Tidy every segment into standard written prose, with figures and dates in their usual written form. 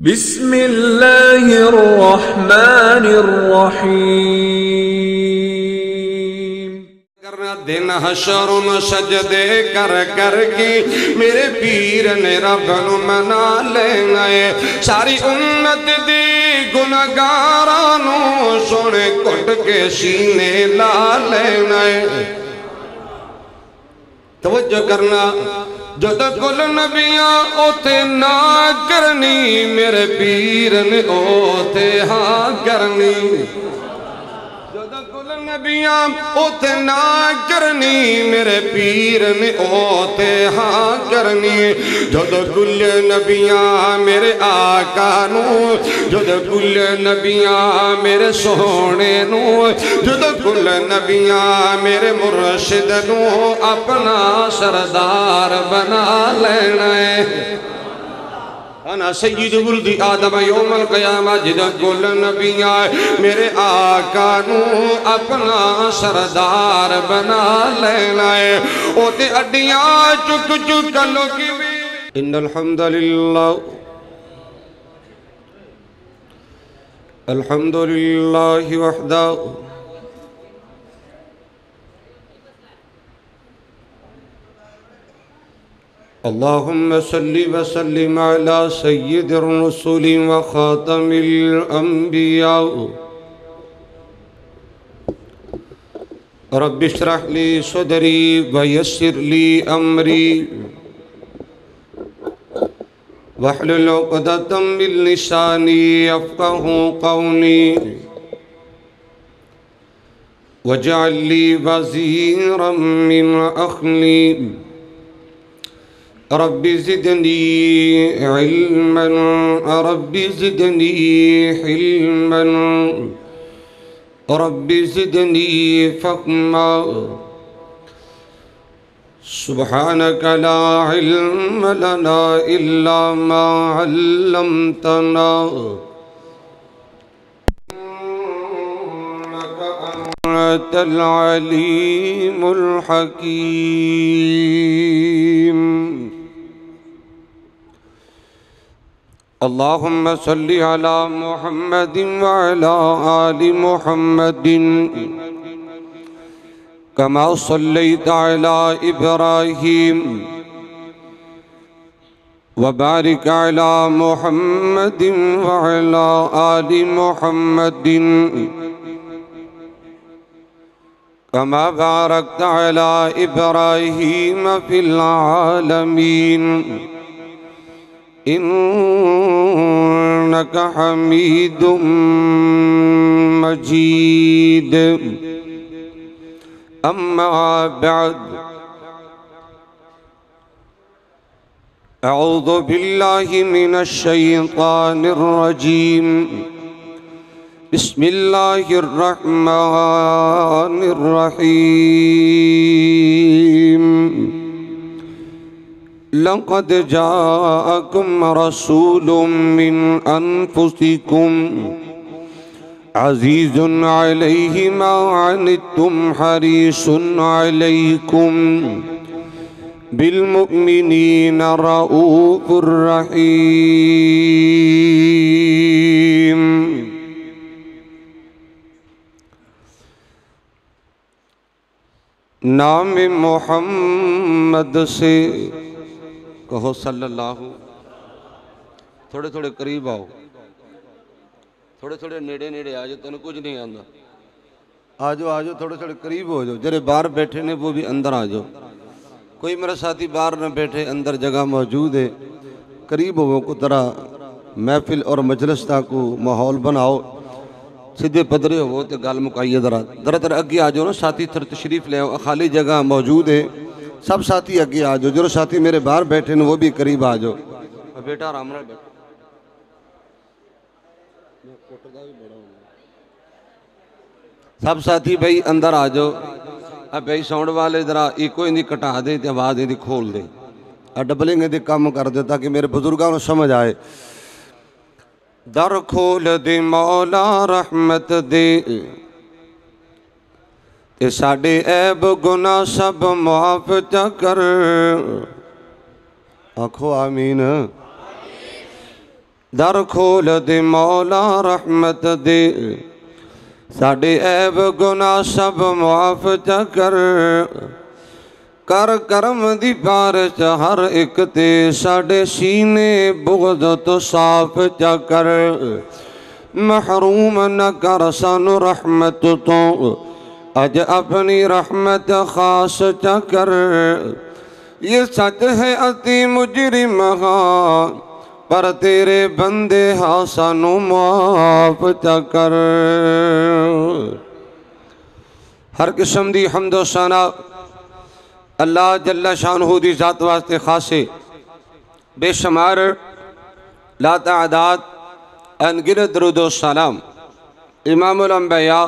بسم اللہ الرحمن الرحیم۔ کرنا دن حشر سجدے کر کر کے میرے پیر نے رب نو منا لینا ہے۔ ساری امت دی گناہگارانو سونے کٹ کے سینے لا لینا ہے۔ توجہ کرنا، جو کل نبیاں اوتے نہ کرنی، میرے پیر نے اوتے ہاں کرنی۔ جو کل نبیاں اوتے نہ کرنی، میرے پیر نے اوتے ہاں کرنی۔ جو کل نبیاں میرے آقا نو، جو کل نبیاں میرے سونے نو، جو کل نبیاں میرے مرشد نو اپنا سردار بنا لینا ہے۔ انا سید ولد آدم یوم القیامہ، جدہ کل نبیاں میرے آقا نو اپنا سردار بنا لینا ہے۔ اوتے اڈیاں چک چک لوگی بھی۔ ان الحمدللہ الحمدللہ وحدہ اللہم صلی وسلم علی سید الرسول وخاتم الانبیاء۔ رب اشرح لی صدری ویسر لی امری واحلل عقدۃ من لسانی یفقہوا قولی واجعل لی وزیرا من اخلی رب زدنی علما رب زدنی حلما رب زدنی فہما سبحانک لا علم لنا الا ما علمتنا انک انت العلیم الحکیم۔ اللہم صلی علی محمد وعلی آل محمد کما صلیت علی ابراہیم وبارک علی محمد وعلی آل محمد کما بارکت علی ابراہیم فی العالمین انک حمید مجید۔ اما بعد، اعوذ باللہ من الشیطان الرجیم، بسم اللہ الرحمن الرحیم۔ لقد جاءكم رسول من أنفسكم عزيز عليه ما عنتم حريص عليكم بالمؤمنين رؤوف رحيم۔ نام محمد سے کہو صلی اللہ، تھوڑے تھوڑے قریب آؤ، تھوڑے تھوڑے نیڑے نیڑے آجو، تنہیں کچھ نہیں آندہ، آجو آجو تھوڑے تھوڑے قریب ہو جاؤ۔ جرے باہر بیٹھے نے وہ بھی اندر آجو، کوئی میرا ساتھی باہر نہ بیٹھے، اندر جگہ موجود ہے، قریب ہو کو طرح محفل اور مجلس تاکو ماحول بناؤ، سیدھے پدرے ہو تو گال مکائیے در اگی آجو نا، ساتھی تھر تشریف لے آؤ، خالی جگہ موجود ہے، سب ساتھی اگے آجو، جو ساتھی میرے باہر بیٹھے ہیں وہ بھی قریب آجو۔ بیٹا آرام نہ بیٹھا، سب ساتھی بھائی اندر آجو۔ اب بھائی ساؤنڈ والے ذرا ایکو اندھی کٹا دے تے آواز اندھی کھول دے، ڈبلنگ اندھی کام کر دے تاکہ میرے بزرگاں کو سمجھ آئے۔ در کھول دے مولا رحمت دے، تے ساڑے عیب گناہ سب معاف چا کر، آنکھو آمین۔ در کھول دے مولا رحمت دے ساڈے عیب گناہ سب معاف چا کر کر کرم دی بارش ہر ایک تے ساڈے سینے بغض تو صاف چا کر محروم نہ کر سانو رحمت تو اج اپنی رحمت خاص چا کر یہ سچ ہے اتی مجرم ہاں پر تیرے بندے ہاں سانو معاف چا کر ہر قسم دی حمد و ثنا اللہ جل شانہ دی ذات واسطے خاصے بے شمار لا تعداد انگنت درود و سلام امام الانبیاء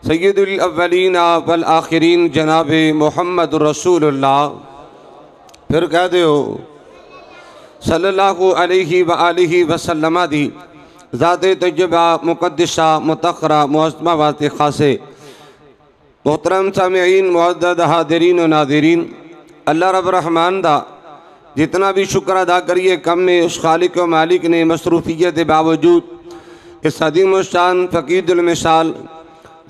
سید الاولین والآخرین جناب محمد رسول اللہ پھر کہہ دیو صلی اللہ علیہ وآلہ وسلم دی ذات تجربہ مقدسہ متخرہ معظمہ واسطے خاصے محترم سامعین معزز حاضرین و ناظرین اللہ رب الرحمن دا جتنا بھی شکر ادا کریے کم میں اس خالق و مالک نے مصروفیت باوجود اس عظیم الشان فقید المثال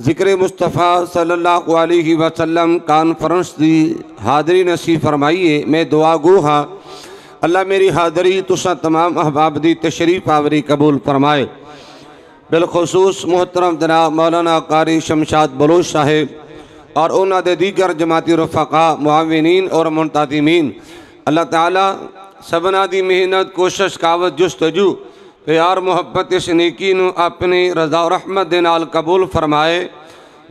ذکر مصطفیٰ صلی اللہ علیہ وسلم کانفرنس دی حاضری نصیب فرمائیے میں دعا گو ہاں اللہ میری حاضری تسا تمام احباب دی تشریف آوری قبول فرمائے بالخصوص محترم جناب مولانا قاری شمشاد بلوچ صاحب اور انہاں دے دیگر جماعتی رفقاء معاونین اور منتظمین اللہ تعالیٰ سبنا دی محنت کوشش کاوت جستجو پیار محبت اس نیکی نو اپنی رضا و رحمت دے نال قبول فرمائے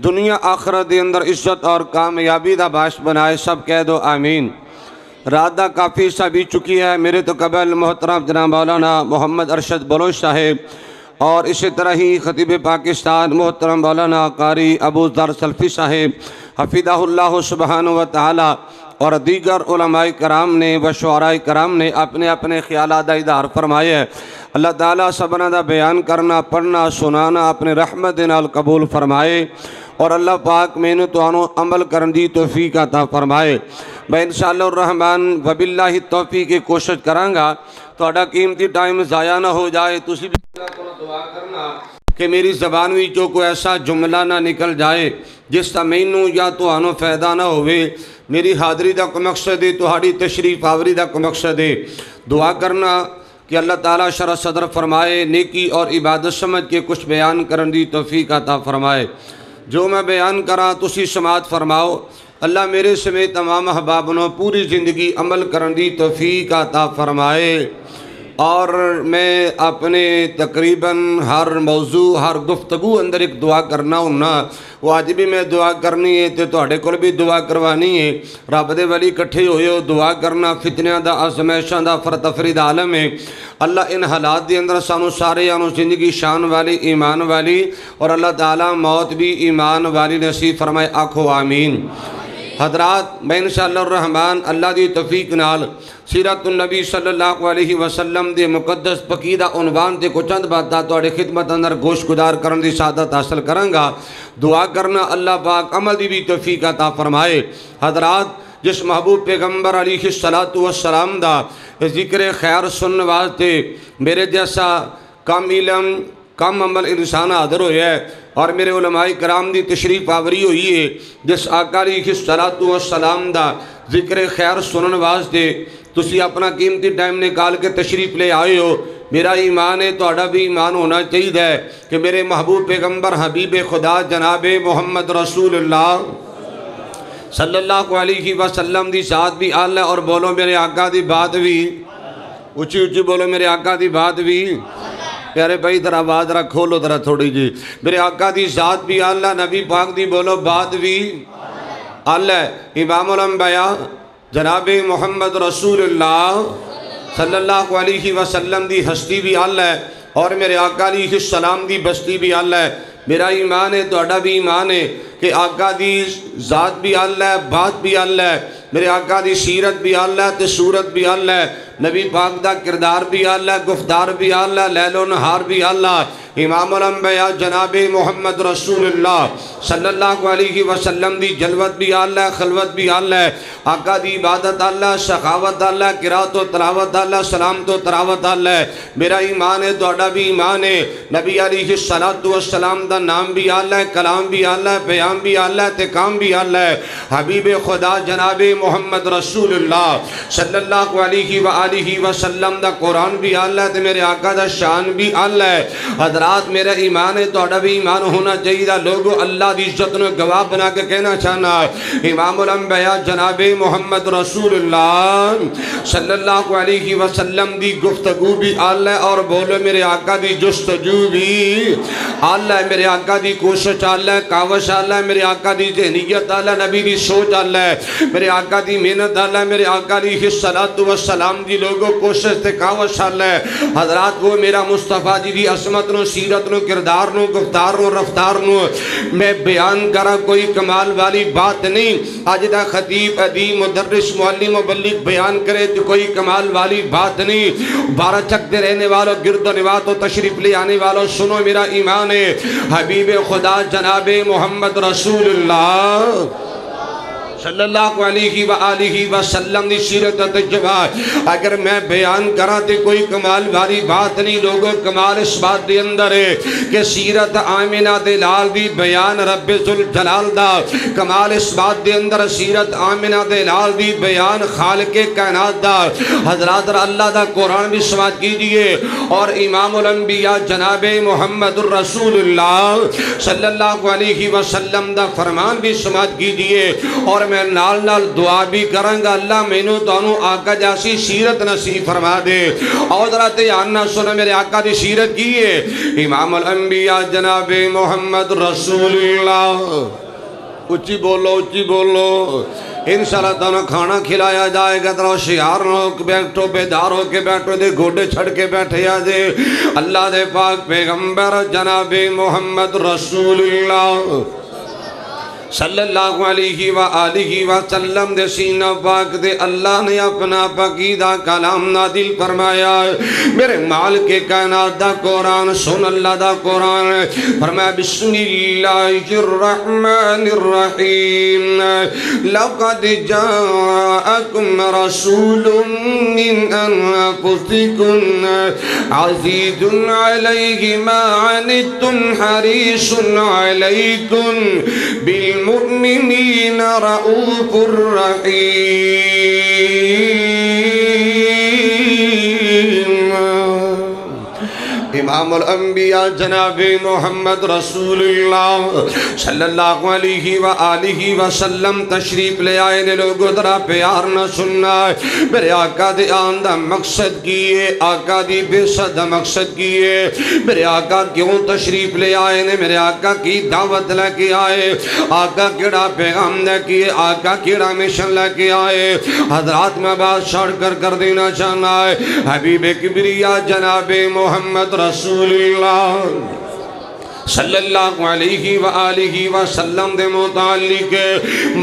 دنیا آخرت دے اندر عزت اور کامیابی دا باعث بنائے سب کہہ دو آمین رات دا کافی سا بھی چکی ہے میرے تو قبل محترم جناب مولانا محمد ارشد بلوچ صاحب اور اسی طرح ہی خطیب پاکستان محترم مولانا قاری ابو ذر سلفی صاحب حفظہ اللہ سبحانہ وتعالی اور دیگر علماء کرام نے و شعراء کرام نے اپنے اپنے خیالات اظہار فرمائے ہیں اللہ تعالیٰ سبنا دا بیان کرنا پڑھنا سنانا اپنے رحمت نال قبول فرمائے اور اللہ پاک میں نے تو آنو عمل کرن دی توفیق عطا فرمائے میں انشاءاللہ الرحمن وباللہ توفیق کی کوشش کرانگا تو اڈا قیمتی ٹائم ضائع نہ ہو جائے تسی بھی دعا کرنا کہ میری زبان بھی جو کوئی ایسا جملہ نہ نکل جائے جس تا مینوں یا تو آنو فائدہ نہ ہوئے میری حاضری دا کو مقصد ہے تہاڑی تشریف آوری دا کو مقصد ہے دعا کرنا کہ اللہ تعالیٰ شرح صدر فرمائے نیکی اور عبادت سمجھ کے کچھ بیان کرن دی توفیق عطا فرمائے جو میں بیان کرا تسی سماعت فرماؤ اللہ میرے سمیت تمام احبابنوں پوری زندگی عمل کرن دی توفیق عطا فرمائے اور میں اپنے تقریباً ہر موضوع ہر گفتگو اندر ایک دعا کرنا ہونا وہ آج بھی میں دعا کرنی ہے تو تہاڈے کول بھی دعا کروانی ہے رب دے ولی کٹھے ہوئے ہو دعا کرنا فتنیاں دا آزمائشاں دا فرتفرید عالم ہے اللہ ان حالات دے اندر سانو سارے آنو زندگی شان والی ایمان والی اور اللہ تعالیٰ موت بھی ایمان والی نصیب فرمائے آکھو آمین حضرات میں انشاءاللہ الرحمن اللہ دی توفیق نال سیرت النبی صلی اللہ علیہ وسلم دے مقدس پکیدہ عنوان دے کو چند باتاں توڑے خدمت اندر گوش گدار کرن دی سعادت حاصل کرنگا دعا کرنا اللہ پاک عمل دی بھی توفیق عطا فرمائے حضرات جس محبوب پیغمبر علیہ السلام دا ذکر خیر سنن واسطے میرے جیسا کم علم کم عمل انسان حاضر ہوئے ہے اور میرے علماء کرام دی تشریف آوری ہوئی ہے جس آقا علیہ السلام دا ذکر خیر سنن واسطے تسی اپنا قیمتی ٹائم نکال کے تشریف لے آئے ہو میرا ایمان ہے تو اڈا بھی ایمان ہونا چاہیے ہے کہ میرے محبوب پیغمبر حبیب خدا جناب محمد رسول اللہ صلی اللہ علیہ وسلم دی ذات بھی آلہ اور بولو میرے آقا دی بات بھی اچھی اچھی بولو میرے آقا دی بات بھی پیارے بھائی ذرا آواز ذرا کھولو ذرا تھوڑی جی میرے آقا دی ذات بھی اللہ نبی پاک دی بولو بات بھی اللہ امام الانبیاء جناب محمد رسول اللہ صلی اللہ علیہ وسلم دی ہستی بھی اللہ اور میرے آقا علیہ السلام دی بستی بھی اللہ میرا ایمان ہے تو اڈا بھی ایمان ہے کہ آقا دی ذات بھی اللہ بات بھی اللہ میرے آقا دی سیرت بھی اللہ تے صورت بھی اللہ نبی پاک دا کردار بھی آلہ ہے، گفتار بھی آلہ ہے، لیل و نہار بھی آلہ ہے۔ امام الانبیاء جناب محمد رسول اللہ صلی اللہ علیہ وسلم دی جلوت بھی آلہ ہے، خلوت بھی آلہ ہے، آقا دی عبادت آلہ ہے، سخاوت آلہ ہے، قرات و تلاوت آلہ ہے، سلامت و تراوت آلہ ہے۔ میرا ایمان ہے، دوڑا بھی ایمان ہے۔ نبی علیہ السلام دا نام بھی آلہ ہے، کلام بھی آلہ ہے، پیام بھی آلہ ہے، تکام بھی آلہ ہے۔ حبیب خدا جناب محمد رسول اللہ صلی اللہ علیہ وآلہ وسلم دا قرآن بھی آلہ ہے، میرے آقا دا شان بھی آلہ ہے۔ حضرات میرا ایمان ہے، توڑا بھی ایمان ہونا چاہیے۔ لوگوں اللہ دی عزت نے گواہ بنا کے کہنا چاہنا ہے، امام الانبیاء جناب محمد رسول اللہ صلی اللہ علیہ وسلم دی گفتگو بھی آلہ ہے، اور بولو میرے آقا دی جستجو بھی آلہ ہے، میرے آقا دی کوشش آلہ ہے، کاوش آلہ ہے، میرے آقا دی ذہنیت آلہ ہے، نبی دی سوچ آلہ ہے، میرے آقا دی محنت آلہ ہے، میرے آقا علیہ السلام دی لوگوں کوشش تے کاوش آلہ ہے۔ حضرات وہ میرا مصطفیٰ جی دی عظمت نو، سیرت نو، کردار نو، گفتار نو، رفتار نو میں بیان کرا، کوئی کمال والی بات نہیں۔ آج دا خطیب، ادیب، مدرس، معلم، مبلغ بیان کرے تو کوئی کمال والی بات نہیں۔ بارہ چکتے رہنے والوں، گرد و نواز و تشریف لے آنے والوں، سنو میرا ایمان ہے، حبیب خدا جناب محمد رسول اللہ صلی اللہ علیہ وآلہ وسلم دی سیرت تجربہ اگر میں بیان کرا تے کوئی کمال والی بات نہیں۔ لوگوں کمال اس بات دے اندر ہے کہ سیرت آمنہ دے لال دی بیان رب ذوالجلال دا، کمال اس بات دے اندر سیرت آمنہ دے لال دی بیان خالق کائنات دا۔ حضرات اللہ دا قرآن بھی سماعت کیجئے، اور امام الانبیاء جناب محمد الرسول اللہ صلی اللہ علیہ وسلم دا فرمان بھی سماعت کیجئے، اور میں نال نال دعا بھی کرنگا اللہ مینو دونوں آقا جیسی سیرت نصیب فرما دے۔ اور ذرا آنا سنو میرے آقا دی سیرت کیے، امام الانبیاء جناب محمد رسول اللہ۔ اچھی بولو، اچھی بولو۔ انشاءاللہ تمہیں کھانا کھلایا جائے گا، ترہ شیار ہو کے بیٹھو، بیدار ہو کے بیٹھو، دے گھوڑے چھڑ کے بیٹھے آجے۔ اللہ دے پاک پیغمبر جناب محمد رسول اللہ صلی اللہ علیہ وآلہ وسلم دے سینہ پاک دے اللہ نے اپنا پاکیدہ کلام نازل فرمایا۔ میرے مال کے کائنات دا قرآن سن، اللہ دا قرآن فرمایا بسم اللہ الرحمن الرحیم لقد جاءکم رسول من انفسکم عزیز علیہ ما عنتم حریص علیکم بالمؤمنین رؤوف الرحیم۔ امام الانبیاء جناب محمد رسول اللہ صلی اللہ علیہ وآلہ وسلم تشریف لے آئے نے۔ لوگوں درہ پیار نہ سننا ہے، میرے آقا دی آندہ مقصد کیے، آقا دی بے صد مقصد کیے۔ میرے آقا کیوں تشریف لے آئے نے، میرے آقا کی دعوت لے کے آئے، آقا کیڑا پیغام لے کے، آقا کیڑا مشن لے کے آئے۔ حضرات میں بات شاڑ کر دینا چاہنا ہے، حبیب کبریہ جناب محمد رسول اللہ صلی اللہ علیہ وآلہ وسلم دے متعلق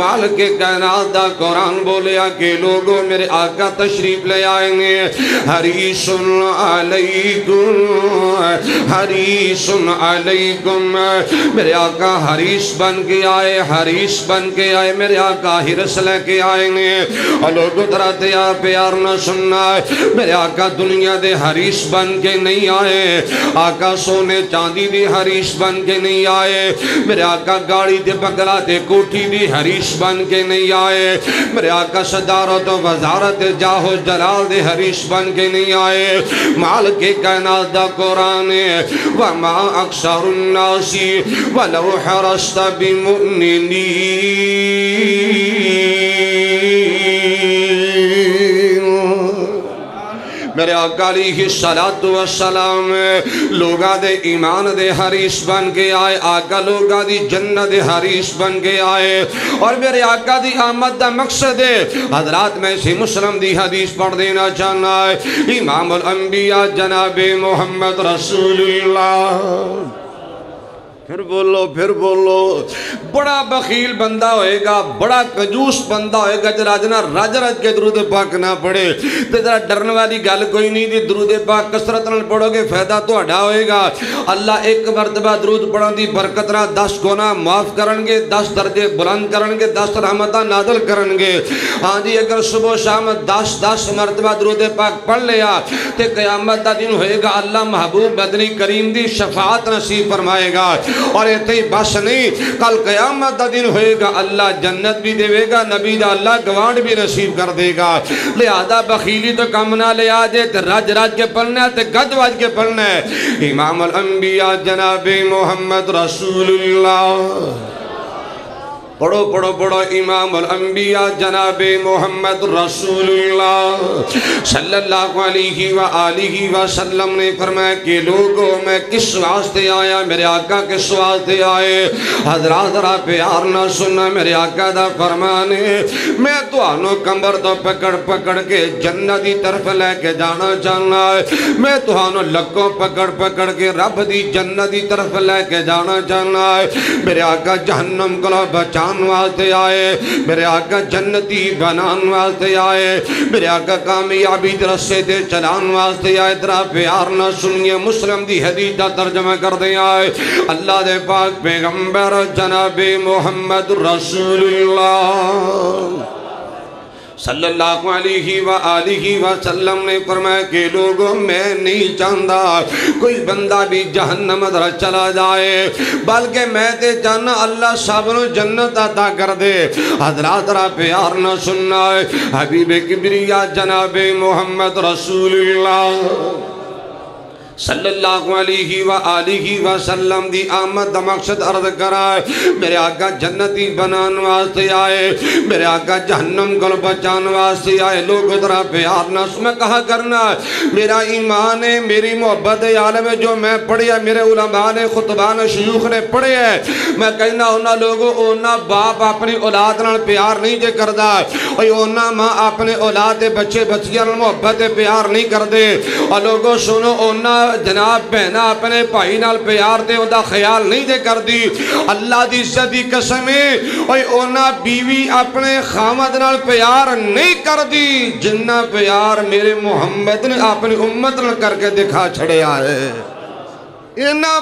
مالک کائنات دا قرآن بولیا کہ لوگوں میرے آقا تشریف لے آئیں گے۔ حریص علیکم، حریص علیکم، میرے آقا حریص بن کے آئے، حریص بن کے آئے، میرے آقا حرص لے کے آئیں گے۔ اور لوگوں دراتے یا پیار نہ سننا ہے، میرے آقا دنیا دے حریص بن کے نہیں آئے، آقا سونے چاندی دی حریص بن کے نہیں آئے، میرے آقا گاڑی دے بگلا دے کوٹھی دی حریص بن کے نہیں آئے، میرے آقا صدارت و وزارت جاہ و جلال دے حریص بن کے نہیں آئے۔ مالک کائنات دا قرآن ہے وَمَا أَكْثَرُ النَّاسِ وَلَوْ حَرَصْتَ بِمُؤْمِنِينَ۔ میرے آقا علیہ السلام لوگا دے ایمان دے حریص بن کے آئے، آقا لوگا دی جنت دے حریص بن کے آئے، اور میرے آقا دی آمد دا مقصد ہے۔ حضرات میں سے مسلم دی حدیث پڑھ دینا چاہنا ہے، امام الانبیاء جناب محمد رسول اللہ پھر بولو بڑا بخیل بندہ ہوئے گا، بڑا کنجوس بندہ ہوئے گا جرا جنا رج رج کے درود پاک نہ پڑھے تے ذرا ڈرن والی گل کوئی نہیں دی، درود پاک کثرت نال پڑھو گے فائدہ تہاڈا ہوئے گا۔ اللہ ایک مرتبہ درود پڑھن دی برکت نال 10 گناہ معاف کرن گے، 10 درجے بلند کرن گے، 10 رحمتاں نازل کرن گے۔ ہاں جی اگر صبح و شام 10 مرتبہ درود پاک پڑھ لیا تے قیامت دا دن ہوئے گا اللہ محبوب مدنی کریم دی شفاعت نصیب فرمائے گا۔ اور ایتھے بس نہیں، کل قیامت دا دن ہوئے گا اللہ جنت بھی دے گا، نبی دا اللہ گوانڈ بھی نصیب کر دے گا۔ لہذا بخیلی تو کم نہ لے آجے تے رج رج کے پڑھنا ہے تے گج وج کے پڑھنا ہے۔ امام الانبیاء جناب محمد رسول اللہ، پڑھو پڑھو پڑھو، امام الانبیاء جناب محمد رسول اللہ صلی اللہ علیہ وآلہ وسلم نے فرمایا کہ لوگوں میں کس واسطے آیا، میرے آقا کس واسطے آئے؟ حضرات ذرا پیار نہ سننا میرے آقا دا فرمانے، میں تو آنو کمبر تو پکڑ پکڑ کے جنت دی طرف لے کے جانا چاہنا ہے، میں تو آنو لکوں پکڑ پکڑ کے رب دی جنت دی طرف لے کے جانا چاہنا ہے۔ میرے آقا جہنم کو بچا واسطے آئے، میرے آقا جنتی بنان واسطے آئے، میرے آقا کامیابی رسے دے چلان واسطے آئے۔ ترا پیار نہ سنیے مسلم دی حدیث دا ترجمہ کر دیں آئے، اللہ دے پاک پیغمبر جناب محمد رسول اللہ صلی اللہ علیہ وآلہ وسلم نے فرمایا کہ لوگوں میں نہیں چاہتا کوئی بندہ بھی جہنم در چلا جائے، بلکہ میں تے چاہنا اللہ سب نو جنت عطا کر دے۔ حضرات را پیار نہ سننا ہے، حبیب کبریا جناب محمد رسول اللہ صلی اللہ علیہ وآلہ وسلم دی آمد دا مقصد عرض کرائے، میرے آقا جنتی بنان واسطے آئے، میرے آقا جہنم کو بچان واسطے آئے۔ لوگ ادھرا پیار نہ میں کہا کرنا میرا ایمان ہے، میری محبت عالم جو میں پڑھے ہے، میرے علماء نے خطبان شیوخ نے پڑھے ہے، میں کہنا ہونا لوگوں اونا باپ اپنی اولاد نال پیار نہیں جے کردہ، اونا ماں اپنے اولاد بچے بچیاں محبت پیار نہیں کردے، اور لوگوں سنو اونا جناب بہنا اپنے بھائی نال پیار دے دا خیال نہیں دے کر دی۔ اللہ دی عزت دی قسمیں اونا بیوی اپنے خامد نال پیار نہیں کر دی جنہ پیار میرے محمد نے اپنی امت نال کر کے دکھا چھڑے آئے۔ اینا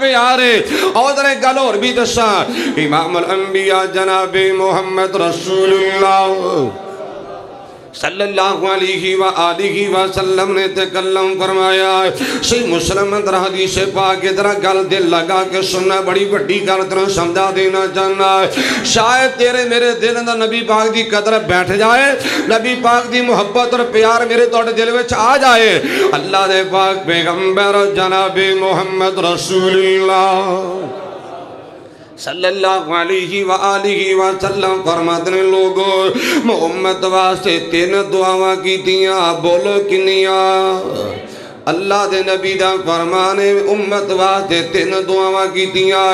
پیارے اور در گل اور بھی دسا، امام الانبیاء جناب محمد رسول اللہ صلی اللہ علیہ وآلہ وسلم نے تکلم فرمایا ہے۔ صحیح مسلم در حدیث پاک در گل دل لگا کے سننا، بڑی بڑی گل در سمجھا دینا چاہنا ہے۔ شاید تیرے میرے دل اندر نبی پاک دی قدر بیٹھ جائے، نبی پاک دی محبت اور پیار میرے توڑے دل وچ آ جائے۔ اللہ دے پاک پیغمبر جناب محمد رسول اللہ صلی اللہ علیہ وآلہ وسلم فرماتے ہیں لوگوں میں امت واسطے 3 دعاواں کی دیاں، بولو کنیاں۔ اللہ دے نبی دا فرمانے امت واسطے 3 دعاواں کی دیاں،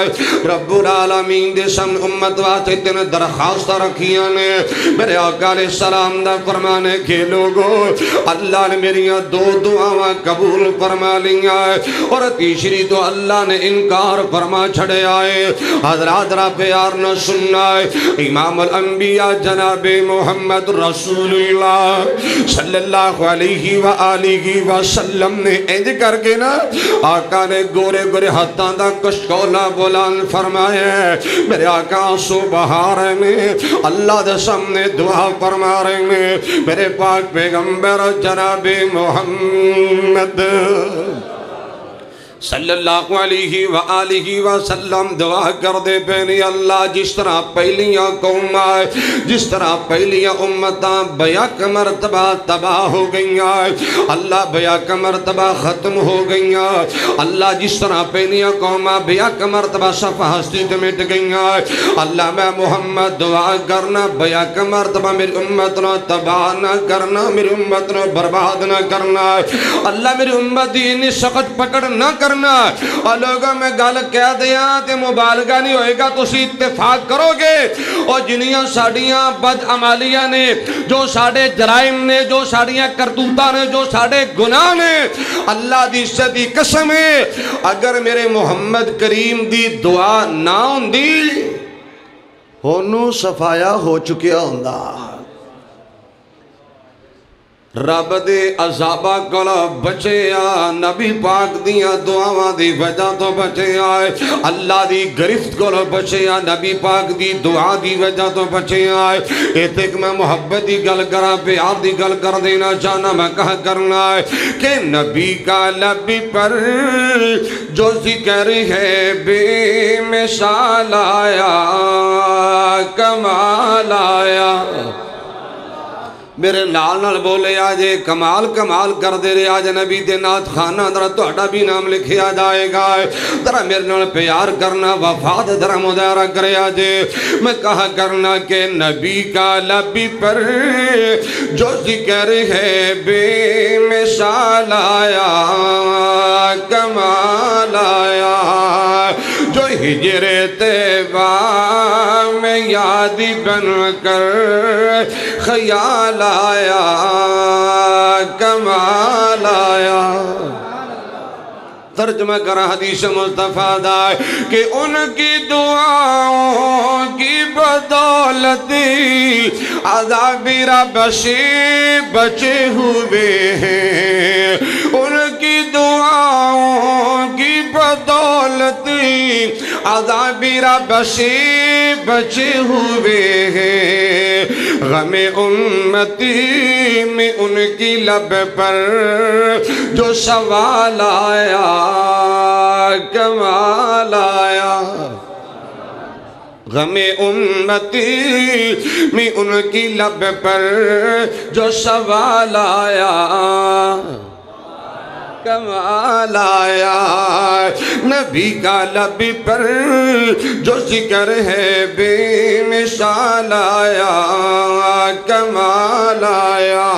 رب العالمین دے سامنے امت واسطے 3 درخواست رکھیاں نے۔ میرے آقا علیہ السلام دا فرمانے کہ لوگوں اللہ نے میریاں 2 دعاواں قبول فرما لیاں اور تیسری تو اللہ نے انکار فرما چھڑے آئے۔ حضرات را پیار نہ سننا ہے، امام الانبیاء جناب محمد رسول اللہ صلی اللہ علیہ وآلہ وسلم نے انج کر کے نا آقا نے گورے گورے ہاتھاں دا کشکولا بولان فرمایا ہے۔ میرے آقا سو بہار میں اللہ دے سامنے دعا فرما رہے ہیں، میرے پاک پیغمبر جناب محمد صلی اللہ علیہ وآلہ وسلم دعا کر دے پہنی اللہ جس طرح پہلیاں قوم آئے، جس طرح پہلیاں امتاں بیاک مرتبہ تباہ ہو گئیاں، اللہ بیاک مرتبہ ختم ہو گئیاں، اللہ جس طرح پہلیاں قوم بیاک مرتبہ صفحہ ہستی مٹ گئیاں، اللہ میں محمد دعا کرنا بیاک مرتبہ میری امت نہ تباہ نہ کرنا، میری امت نہ برباد نہ کرنا، اللہ میری امت دی انہی سخت پکڑ نہ کرنا، کرنا اور لوگوں میں گل کہہ دیا تے مبالغہ نہیں ہوئے گا تسی اتفاق کرو گے اور جنیاں ساڑیاں بد عمالیاں نے جو ساڑے جرائم نے جو ساڑیاں کرتوتاں نے جو ساڑے گناہ نے اللہ دی عزت دی قسم ہے اگر میرے محمد کریم دی دعا نہ ہوندی ہونوں صفایا ہو چکیا ہوندا رب دے عذابہ کلا بچے آ نبی پاک دیاں دعاواں دی وجہ تو بچے آئے اللہ دی گرفت کلا بچے آ نبی پاک دی دعا دی وجہ تو بچے آئے ایتک میں محبت دی گل کرا پیار دی گل کر دینا چاہنا میں کہا کرنا ہے کہ نبی کا لبی پر جو ذکر ہے بے مثال آیا کمال آیا میرے نال نال بولے آجے کمال کمال کر دے رہے آج نبی دے نات خانہ درہ توڑا بھی نام لکھیا جائے گا درہ میرے نال پیار کرنا وفاد درہ مدارہ کرے آجے میں کہا کرنا کہ نبی کا لبی پر جو ذکر ہے بے مثال آیا کمال آیا جو ہجر طیبہ میں یادی بن کر خیال آیا کمال آیا ترجمہ کرا حدیث مصطفیٰ دائے کہ ان کی دعاؤں کی بدولتی عذاب رب سے بچے ہوئے ہیں ان کی دعاؤں کی بدولتی عذاب رب سے بچے ہوئے ہیں غم امتی میں ان کی لب پر جو سوال آیا کمال آیا غم امتی میں ان کی لب پر جو سوال آیا کمال آیا نبی کا لبی پر جو ذکر ہے بے مثال آیا کمال آیا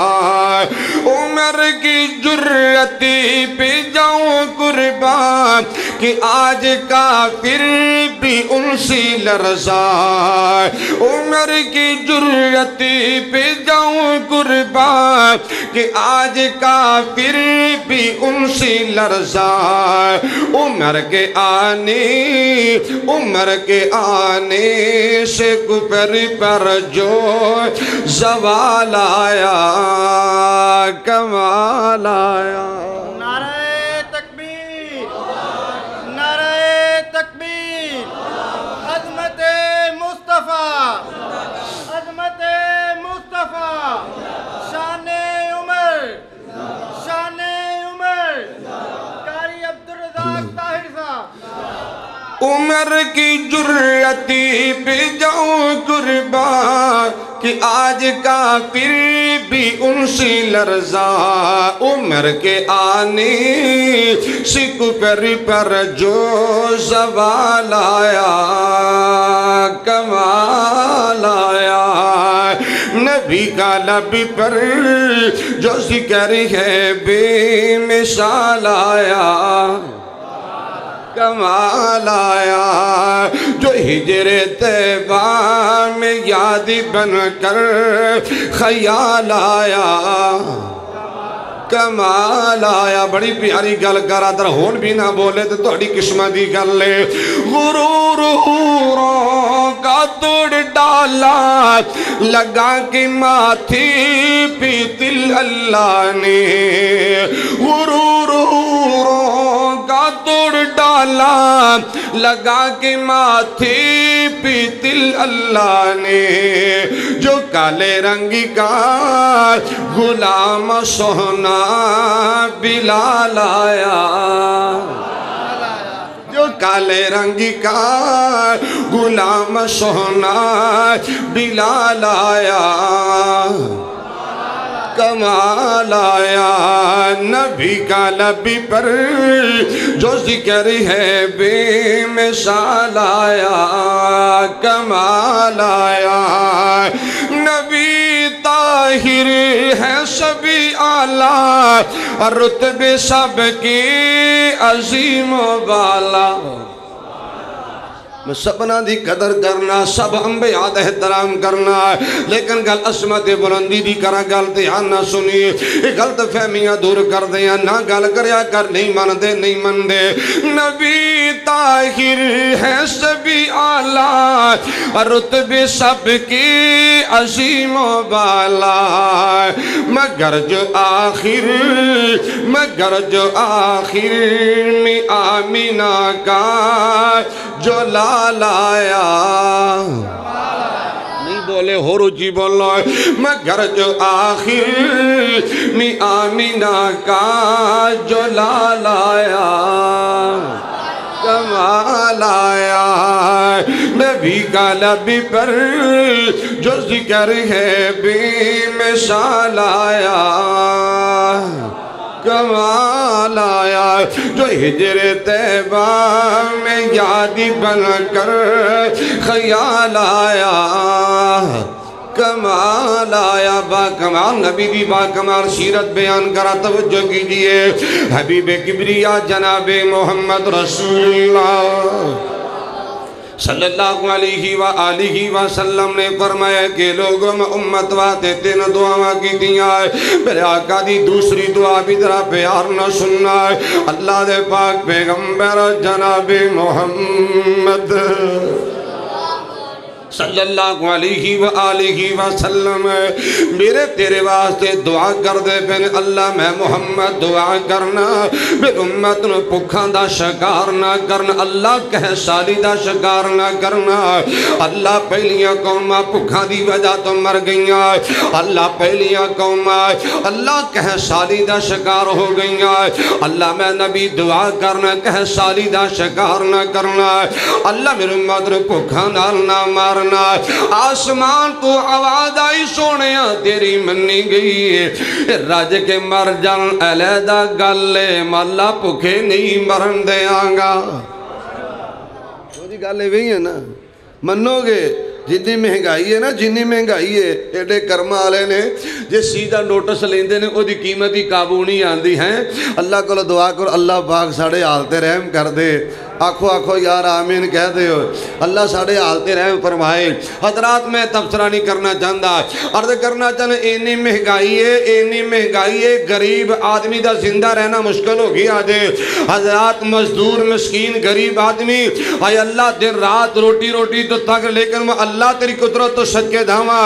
عمر کی جرتی پہ جاؤں قربان کہ آج کافر بھی ان سے لرزا عمر کی جرتی پہ جاؤں قربان کہ آج کافر بھی ان سے لرزا عمر کے آنے سے کفر پر جو زوال آیا کمال آیا نعرہ تکبیر نعرہ تکبیر عظمت مصطفیٰ عظمت مصطفیٰ شان عمر قاری عبدالرزاق طاہر صاحب عمر کی جرتی پہ جاؤں قربان کہ آج کافر بھی ان سے لرزا عمر کے آنے سے کفر پر جو زوال آیا کمال آیا نبی کا لبی پر جو ذکر ہے بے مثال آیا کمال آیا جو ہجر طیبہ میں یادی بن کر خیال آیا کمال آیا بڑی پیاری گل کرا در ہون بھی نہ بولے تو توڑی قسمتی گل لے غرور غوروں کا توڑ ڈالا لگا کے ماتھی پہ دل اللہ نے غرور غوروں کا توڑ ڈالا لگا کے ماتھی پہ دل اللہ نے جو کالے رنگی کا غلام سونا بلال آیا جو کالے رنگی کا غلام سونا بلال آیا کمال آیا نبی کا لبی پر جو ذکر ہے بے مثال آیا کمال آیا نبی طاہر ہے سبھی اعلیٰ رتبے سب کی عظیم و بالا سبنا دی قدر کرنا سب انبیاء دا احترام کرنا لیکن گل عظمت بلندی دی کرا گل دھیان نہ سنی غلط فہمیاں دور کر دیا نہ گل کریا کر نہیں من دے نبی طاہر ہے سبھی اعلیٰ رتبے سب کی عظیم و بالا مگر جو آخر میں آمینہ کا جو لال آیا نہیں بولے ہو رجی بولو مگر جو آخر میں آمینہ کا جو لال آیا کمال آیا نبی کا لبی پر جو ذکر ہے بے مثال آیا کمال آیا جو ہجر طیبہ میں یادی بن کر خیال آیا کمال آیا با کمال نبی دی با کمال سیرت بیان کرا توجہ کیجئے حبیب کبریا جناب محمد رسول اللہ صلی اللہ علیہ وآلہ وسلم نے فرمایا کہ لوگوں میں امت واتے تین دعا کی دیا ہے میرے آقا دی دوسری دعا بھی ذرا پیار نہ سننا ہے اللہ دے پاک پیغمبر جناب محمد صلی اللہ علیہ وآلہ وسلم میرے تیرے واسطے دعا کر دے بین اللہ میں محمد دعا کرنا میرے امت نو پکھان دا شکار نہ کرنا اللہ کہہ سالی دا شکار نہ کرنا اللہ پہلیاں قومہ پکھان دی وجہ تو مر گئیاں اللہ پہلیاں قومہ اللہ کہہ سالی دا شکار ہو گئیاں اللہ میں نبی دعا کرنا کہہ سالی دا شکار نہ کرنا اللہ میرے امت نو پکھان نہ مار آسمان تو آواز آئی سونیا تیری منی گئی راج کے مر جان علیدہ گلے مالا پکھے نہیں مرن دے آنگا وہ جی گلے وہی ہے نا منو گے جنی مہنگائی ہے نا جنی مہنگائی ہے ایڈے کرما آلے نے جے سیدھا نوٹس لیندے نے او دی قیمتی قابو نہیں آندی ہیں اللہ کو دعا کر اللہ پاک ساڑے حالتے رحم کر دے آنکھو یار آمین کہہ دے ہو اللہ ساڑے حالتے رحم فرمائے حضرات میں تبصرہ نہیں کرنا چاہتا عرض کرنا چاہتا اینی مہنگائی ہے غریب آدمی دا زندہ رہنا مشکل ہو گیا آجے حضرات مزدور مسکین غریب آدمی آئے اللہ دن رات روٹی تو تک لیکن میں اللہ تیری قدرت تو صدقے دھاما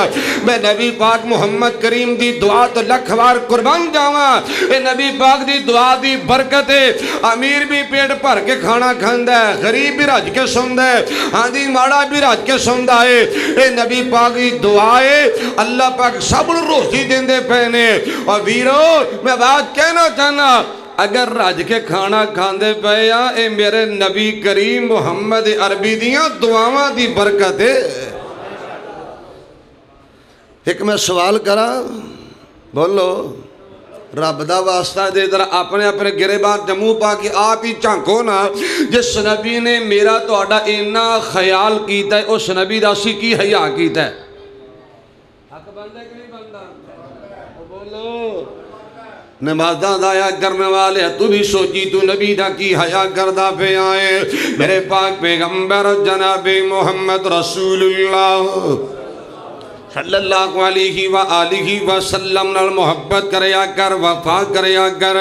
میں نبی پاک محمد کریم دی دعا تو لکھوار قربان جاما اے نبی پاک دی دعا دی برکت ہے امیر بھی پیٹ بھر کے کھانا کھاندہ ہے غریب بھی رج کے سندہ ہے ہاں دی ماڑا بھی رج کے سندہ ہے اے نبی پاک دی دعا ہے اللہ پاک سب روزی دیندے پہنے اور ویرو میں بات کہنا چاہنا اگر راج کے کھانا کھاندے پہیا اے میرے نبی کریم محمد عربی دیاں دعاواں دی برکت ہے ایک میں سوال کرا بولو رب دا واسطہ دے در اپنے گرے بار جمعہ پاکی آپ ہی چانکو نا جس نبی نے میرا تو آڈا اینا خیال کیتا ہے اس نبی دا سی کی حیاء کیتا ہے حق بندہ کہ نہیں بندہ بولو نمازاں دایا کرنے والے تو بھی سوچی تو نبی دا کی حیاء کردہ پہ آئے میرے پاک پیغمبر جناب محمد رسول اللہ صلی اللہ علیہ وآلہ وسلم نال محبت کریا کر وفا کریا کر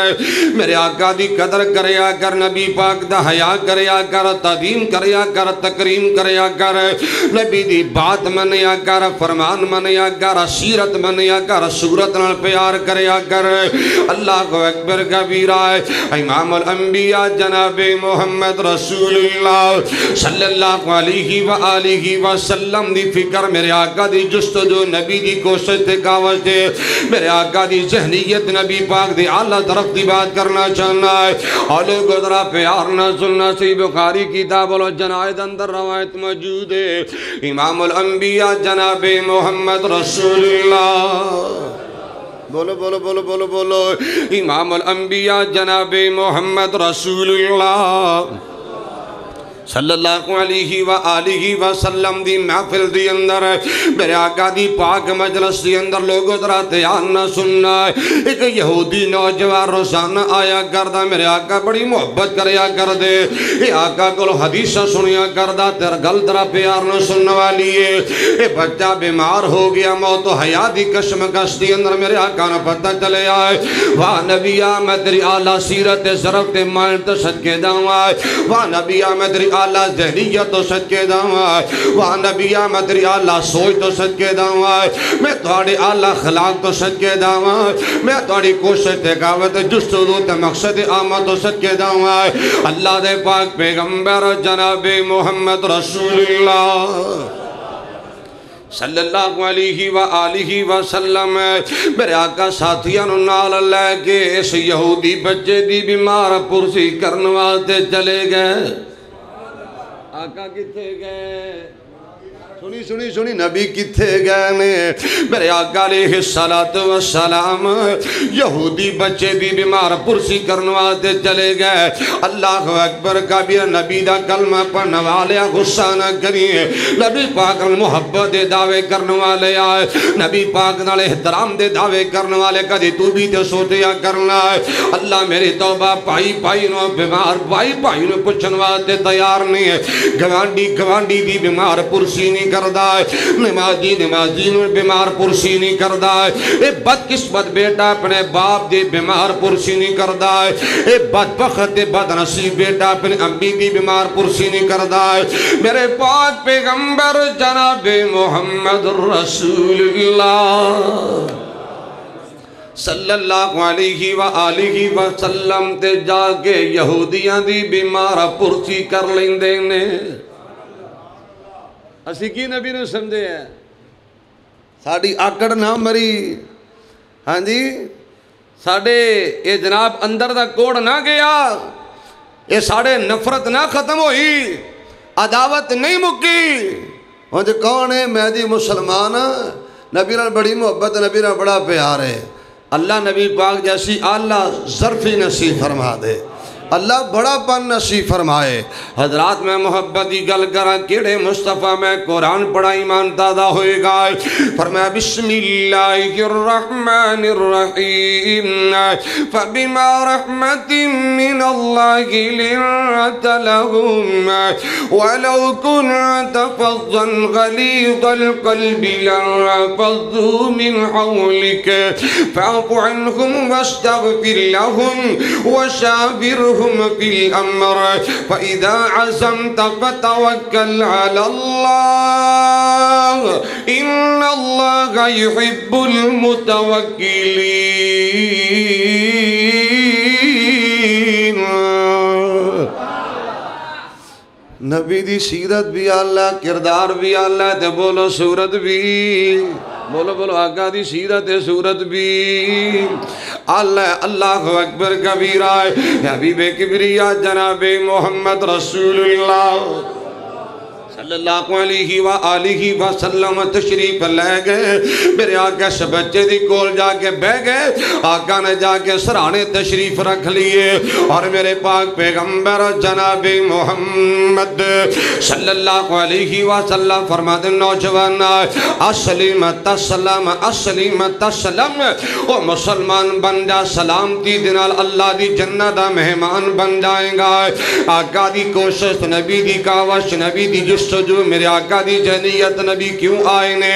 میرے آقا دی قدر کریا کر نبی پاک دا حیاء کریا کر تعظیم کریا کر تکریم کریا کر نبی دی بات منیا کر فرمان منیا کر سیرت منیا کر صورت نال پیار کریا کر اللہ کو اکبر کبیرہ امام الانبیاء جناب محمد رسول اللہ صلی اللہ علیہ وآلہ وسلم دی فکر میرے آقا دی جست جو نبی دی کوشش تے کاوش دے میرے آقا دی ذہنیت نبی پاک دی اعلیٰ طرف دی بات کرنا چاہنا ہے اور لوگ ادھرا پیار نہ سننا سی بخاری کتاب و جنائد اندر روایت موجود ہے امام الانبیاء جناب محمد رسول اللہ بولو بولو بولو بولو بولو امام الانبیاء جناب محمد رسول اللہ صلی اللہ علیہ وآلہ وسلم دی محفل دی اندر میرے آقا دی پاک مجلس دی اندر لوگوں ذرا دھیان نہ سننا ہے. ایک یہودی نوجوان روزانہ آیا کردا میرے آقا بڑی محبت کریا کر دے. اے آقا کو حدیث سنیا کردا تیرا گل ذرا پیار نہ سننے والی ہے. اے بچہ بیمار ہو گیا موت و حیات دی کشمکش دی اندر میرے آقا نہ پتہ چلے آئے. واہ نبی میں تیری اعلیٰ سیرت ضرب تے مائن تو صدقے داؤں آئے. واہ نبی میں تیری اعلیٰ ذہنیت تو صدقے داؤں آئے. واہ نبی میں تیری اعلیٰ سوچ تو صدقے داؤں آئے. میں تھوڑی اعلیٰ خلاق تو صدقے داؤں آئے. میں تھوڑی کوشش تقاوت جستجو تے مقصد آمد تو صدقے داؤں آئے. اللہ دے پاک پیغمبر جناب محمد رسول اللہ صلی اللہ علیہ وآلہ وسلم میرے آقا ساتھیاں نال لے کے اس یہودی بچے دی بیمار پرسی کرنے واسطے چلے گئے. آقا کتھے گئے سنی نبی کتھے گئے نے میرے آقا علیہ السلام یہودی بچے دی بیمار پرسی کرنے واسطے چلے گئے. اللہ اکبر کبیر نبی دا کلمہ پڑھنے والے غصہ نہ کریے. نبی پاک محبت دے دعوے کرنے والے آئے. نبی پاک نال احترام دے دعوے کرنے والے کدی تو بھی تے سوچیا کرنا ہے. اللہ میری توبہ پائی نو بیمار پائی نو پوچھن واسطے تیار نہیں ہے. گوانڈی دی بیمار پرسی نہیں کردہ ہے. نمازی نو بیمار پرسی نہیں کردہ ہے. اے بدقسمت بیٹا اپنے باپ دی بیمار پرسی نہیں کردہ ہے. اے بدبخت بد نصیب بیٹا اپنے امی دی بیمار پرسی نہیں کردہ ہے. میرے پاک پیغمبر جناب محمد رسول اللہ صلی اللہ علیہ وآلہ وسلم تے جا کے یہودیاں دی بیمار پرسی کر لیندے نے. اسی کی نبی نے سمجھے ہیں ساڑی آکڑ نہ مری. ہاں جی ساڑے اے جناب اندر دا کوڑ نہ گیا. اے ساڑے نفرت نہ ختم ہوئی. عداوت نہیں مکی. ہاں جی کون ہے مہدی مسلمان نبی نے بڑی محبت نبی نے بڑا پیار ہے. اللہ نبی پاک جیسی اعلیٰ ظرفی نصیب فرما دے. اللہ بڑا پن نصیب فرمائے. حضرات میں محبت دی گل کرا کیڑے مصطفیٰ میں قرآن پڑھا ایمان تازہ ہوئے گا. فرمایا بسم اللہ الرحمن الرحیم فبما رحمت من اللہ لنت لهم ولو كنت فظا غلیظ القلب لانفضوا من حولك فاعف عنهم واستغفر لهم وشاورهم في الأمر فإذا عزمت فتوكل على الله إن الله يحب المتوكلين. نبی دی سیرت بھی اللہ کردار بھی اللہ تے بولو صورت بھی بولو آقا دی سیرت صورت بھی اللہ اکبر کبیرہ. حبیب کبریہ جناب محمد رسول اللہ صلی اللہ علیہ وآلہ وسلم تشریف لے گئے. میرے آقا اس بچے دی کول جا کے بہ گئے. آقا نے جا کے سرانے تشریف رکھ لیے اور میرے پاک پیغمبر جناب محمد صلی اللہ علیہ وسلم فرماتے نوجوان اسلم تسلم اسلم تسلم او مسلمان بن جا سلامتی دنال اللہ دی جنت دا مہمان بن جائیں گا. آقا دی کوشش نبی دی کاوش نبی دی جس جو میرے آقا دی جنیت نبی کیوں آئے نے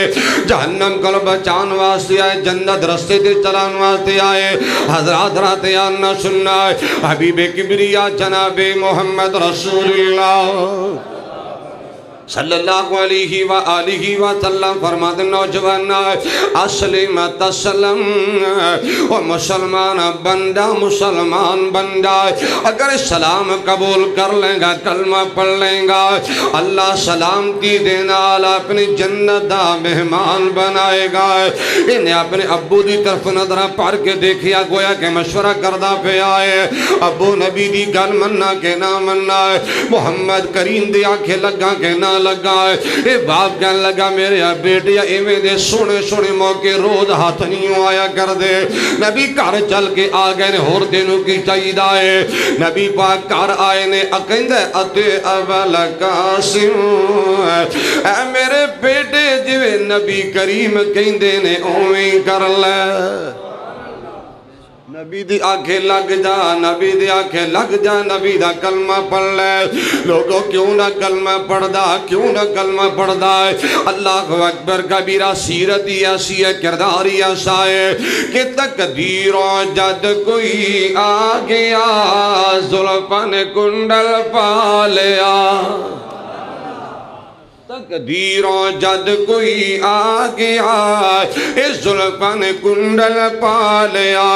جہنم کو بچان واسطے آئے جنت رستے دے چلان واسطے آئے. حضرات راتے آنا سننا ہے حبیب کبریہ جناب محمد رسول اللہ صلی اللہ علیہ وآلہ وسلم فرماتے نوجوان اسلم تسلم و مسلمان بن جائے. اگر سلام قبول کر لیں گا کلمہ پڑھ لیں گا اللہ سلامتی دینا اپنی جنت دا مہمان بنائے گا. انہیں اپنے ابو دی طرف نظرہ پڑھ کے دیکھیا گویا کہ مشورہ کردہ پہ آئے. ابو نبی دی گل مننا کے نہ مننا محمد کریم دی آنکھیں لگا کے نہ سمجھاونا لگا اے باپ کہنے لگا میرے بیٹے ایویں دے سونے سونے موقع روز ہاتھ نہیں آیا کر دے نبی گھر چل کے آ گئے نے ہور دنوں کی چاہیے ہے نبی پاک گھر آئے نے اکندے اتے اول قاسم اے میرے بیٹے جویں نبی کریم کہندے نے اویں کر لے نبی دی آنکھیں لگ جا نبی دی آنکھیں لگ جا نبی دا کلمہ پڑھ لے لوگوں کیوں نہ کلمہ پڑھ دا کیوں نہ کلمہ پڑھ دا اللہ اکبر کبیرہ سیرت ایسی ہے کردار ایسا ہے کہ تقدیروں جد کوئی آ گیا زلفن کنڈل پا لیا تقدیروں جد کوئی آ گیا اس زلفن کنڈل پا لیا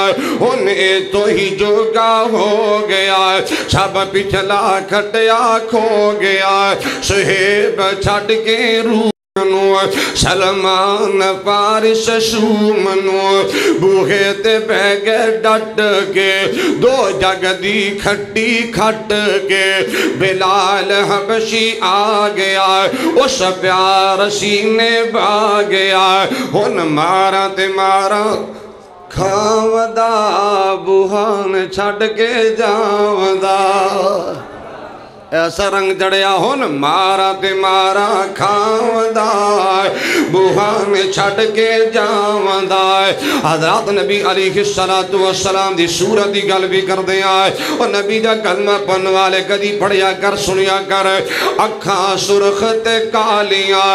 انہیں تو ہی جوگا ہو گیا سب پچھلا کھٹیا کھو گیا سہیب چھٹ کے روح سلمان پارس شومنو بوہے تے بیگے ڈٹ کے دو جگ دی کھٹی کھٹ کے بلال حبشی آ گیا اس پیار سینے با گیا ان مارا تے مارا کھاودا بوہان چھٹ کے جاودا ایسا رنگ جڑیا ہون مارا تے مارا کھاوندہ بوہان چھٹ کے جاوندہ حضرات نبی علیہ السلام دی سورت دی گل بھی کر دیا اور نبی دا کلمہ پن والے کدی پڑھیا کر سنیا کر اکھاں سرخ تے کالیاں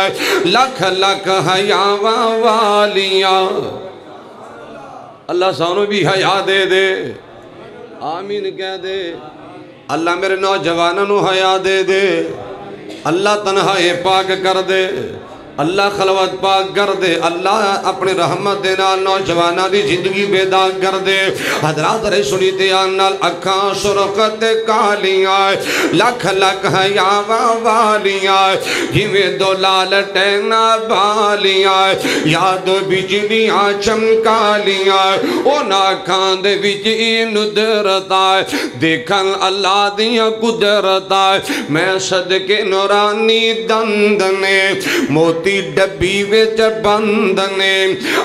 لکھ لکھ حیاواں والیاں اللہ سانو بھی حیا دے دے آمین کہہ دے اللہ میرے نوجوانوں حیا دے دے اللہ تنہائی پاک کر دے اللہ خلوت پاک کر دے اللہ اپنے رحمت دینا نوجوانہ دی زندگی بیدار کر دے حضرات رہے سنی تیانال اکھاں سرخت کالیاں لکھ لکھ حیاواں والیاں جویں دو لالٹینا بالیاں یاد بجلیاں چمکالیاں اون اکھاں دے وچ ندرتا دیکھن اللہ دیاں قدرتا میں صدقے نورانی دندنے موتی ڈبی ویچ بندنے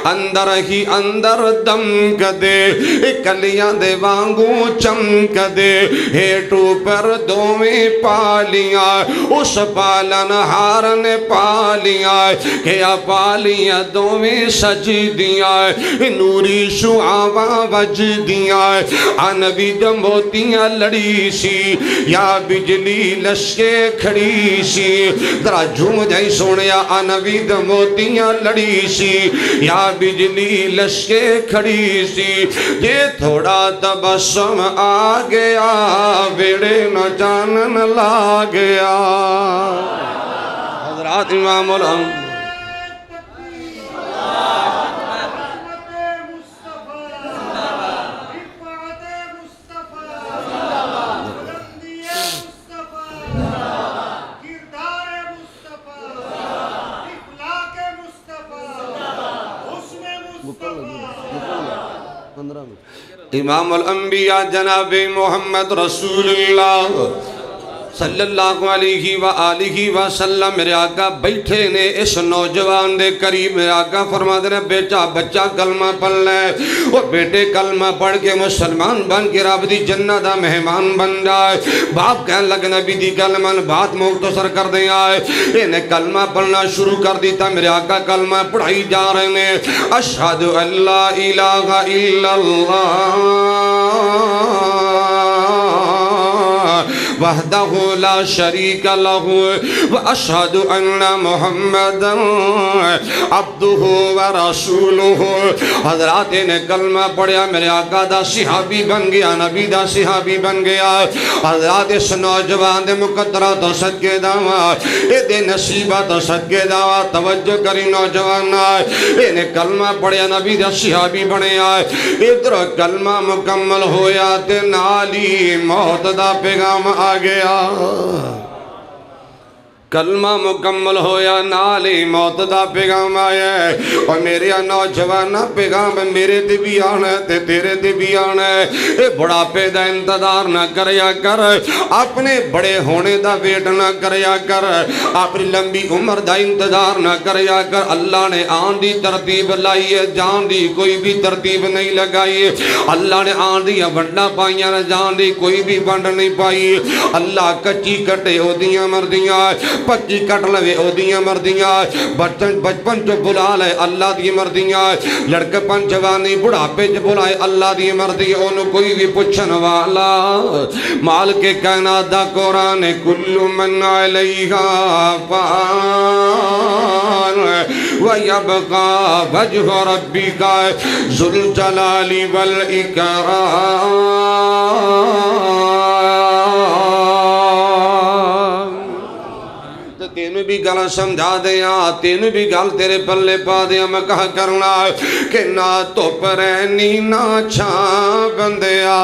اندر ہی اندر دم کدے کلیاں دے وانگوں چمک دے ہیٹو پر دوویں پالیاں اس پالن ہارن پالیاں کیا پالیاں دوویں سجدیاں نوری شعاواں وجدیاں انبی دموتیاں لڑی سی یا بجلی لشکے کھڑی سی ذرا جھوم جائی سونیا نبی دموتیاں لڑی سی یا بجلی لشکے کھڑی سی یہ تھوڑا تبسم آ گیا بیڑے نہ جانن لا گیا حضرات امام الہم امام الانبیاء جناب محمد رسول اللہ صلی اللہ علیہ وآلہ وسلم میرے آقا بیٹھے نے اس نوجوان دے قریب میرے آقا فرما دینے بیٹا بچہ کلمہ پڑھ لے وہ بیٹے کلمہ پڑھ کے مسلمان بن کے رب دی جنت دا مہمان بن جائے باپ کہنے لگ نبی دی کلمہ بات مختصر کر دیں آئے انہیں کلمہ پڑھنا شروع کر دیتا میرے آقا کلمہ پڑھائی جا رہے ہیں اشہد ان لا الہ الا اللہ وحدہ لا شریک لہ واشہد ان محمدا عبدہ ورسولہ حضرات نے کلمہ پڑھیا میرے آقا دا صحابی بن گیا نبی دا صحابی بن گیا حضرات اس نوجوان دے مقدرہ تو صدقے دعویٰ دے نصیبہ تو صدقے دعویٰ توجہ کری نوجوان انہیں کلمہ پڑھیا نبی دا صحابی بنے آئے ادھر کلمہ مکمل ہویا تے نالی موت دا پیغام آ گیا کلمہ مکمل ہویا نالی موت دا پیغام آیا ہے اور میرے نوجوانہ پیغام میرے دے بھی آنا ہے تے تیرے دے بھی آنا ہے اے بڑھاپے دا انتظار نہ کریا کر اپنے بڑے ہونے دا ویٹ نہ کریا کر اپنی لمبی عمر دا انتظار نہ کریا کر اللہ نے آن دی ترتیب لائی ہے جان دی کوئی بھی ترتیب نہیں لگائی اللہ نے آن دی بڑھنا پائیاں جان دی کوئی بھی بڑھ نہیں پائی اللہ کچی کٹے ہو دیاں مردیاں پچی کٹ لوے او دیاں مردیاں بچپن جو بلا لے اللہ دی مردیاں لڑکے پن جوانی بڑھاپے جو بلائے اللہ دی مردیاں انہوں کوئی بھی پچھن والا مال کے کائنات دا قرآن کل من علیہا فان ویبقا وجہ ربی کا ذوالجلال والاکرام تینوں بھی گل سمجھا دیا تینوں بھی گل تیرے پلے پا دیا میں کہا کرنا کہ نہ تو پرینی نہ چھاں بندیا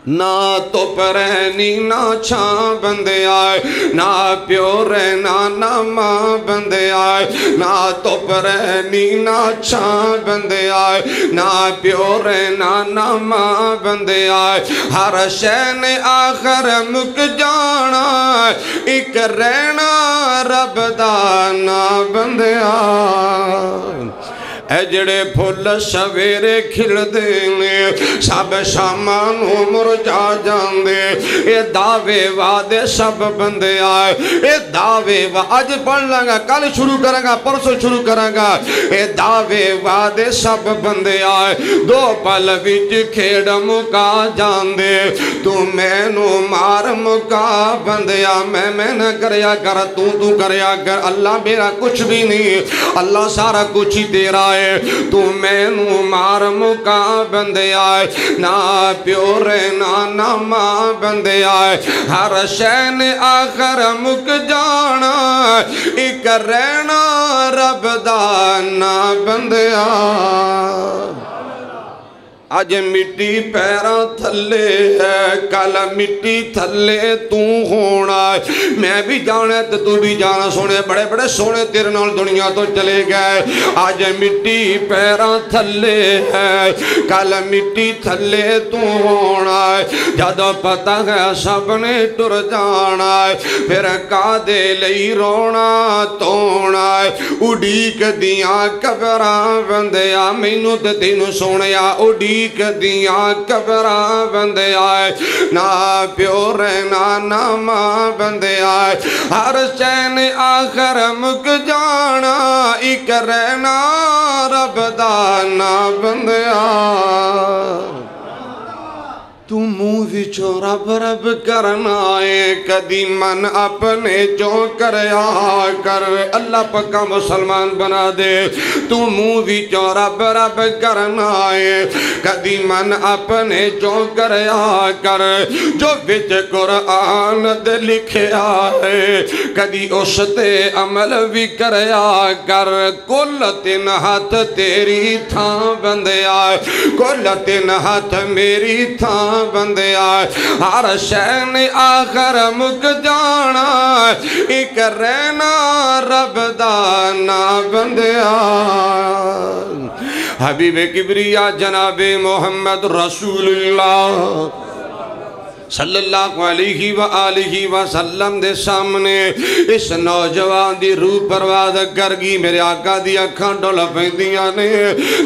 نہ تو پرینی نہ چھاں بندے آئے نہ پیو رہنا نہ ماں بندے آئے نہ تو پرینی نہ چھاں بندے آئے نہ پیو رہنا نہ ماں بندے آئے ہر شین آخر مک جانا ایک رہنا رب دانا بندے آئے اے جڑے پھول سویرے کھل دینے سب شامانوں مرجا جاندے اے دعوے وعدے سب بندے آئے اے دعوے آج پڑھ لگا کل شروع کریں گا پرسوں شروع کریں گا اے دعوے وعدے سب بندے آئے دو پل وچ کھیڑ مکا جاندے تو میں نو مار مکا بندیا میں نہ کریا کر تو کریا کر اللہ میرا کچھ بھی نہیں اللہ سارا کچھ ہی تیرا ہے تو میں نو مار مکا بندے آئے نہ پیو رہنا نہ ماں بندے آئے ہر شین آخر مک جانا ایک رہنا رب دانا بندے آئے آج مٹی پیرا تھلے ہے کل مٹی تھلے تو ہونا میں بھی جانا ہے تو بھی جانا سونے بڑے بڑے سونے تیرے نال دنیا تو چلے گئے آج مٹی پیرا تھلے ہے کل مٹی تھلے تو ہونا جدو پتہ ہے سب نے ٹر جانا پھر کا دے لئی رونا تونا اڈیک دیاں قبراں بندیا مینوں تے تینوں سونیا اڈیک دیاں قبراں بندے آئے نہ پیو رہنا نہ ماں بندے آئے ہر شین آخر مک جانا ایک رہنا رب دانا بندے آئے تو منہ وچوں رب رب کرنا ہے کدی من اپنے جو کریا کر اللہ پکا مسلمان بنا دے تو منہ وچوں رب رب کرنا ہے کدی من اپنے جو کریا کر جو وچ قرآن دے لکھیا ہے کدی اس تے عمل بھی کریا کر کل تین ہاتھ تیری تھاں بندے آئے کل تین ہاتھ میری تھاں بندے آئے ہر شین آخر مک جانا ایک رہنا رب دانا بندے آئے حبیب کبریا جناب محمد رسول اللہ صلی اللہ علیہ وآلہ وسلم دے سامنے اس نوجوان دی روح پرواز کر گی میرے آقا دی اکھاں ڈول پیندیاں نے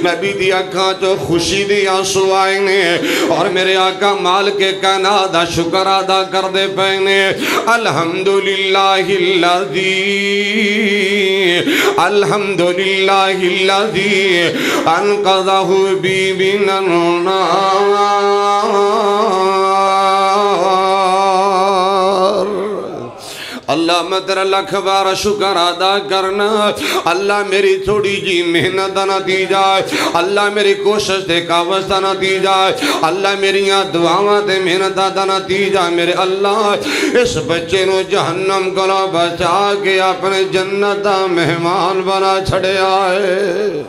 نبی دی اکھاں چو خوشی دی آنسو آئے نے اور میرے آقا مال کے کائنات دا شکر ادا کر دے پینے الحمدللہ الذی انقذہ بی من النار اللہ میں تیرا لکھ بار شکر ادا کرنا اللہ میری تھوڑی جی محنت نتیجہ اللہ میری کوشش دے کاوش دا نتیجہ اللہ میری دعاواں دے محنت دا نتیجہ میرے اللہ اس بچے نو جہنم کو بچا کے اپنے جنت دا مہمان بنا چھڑے آئے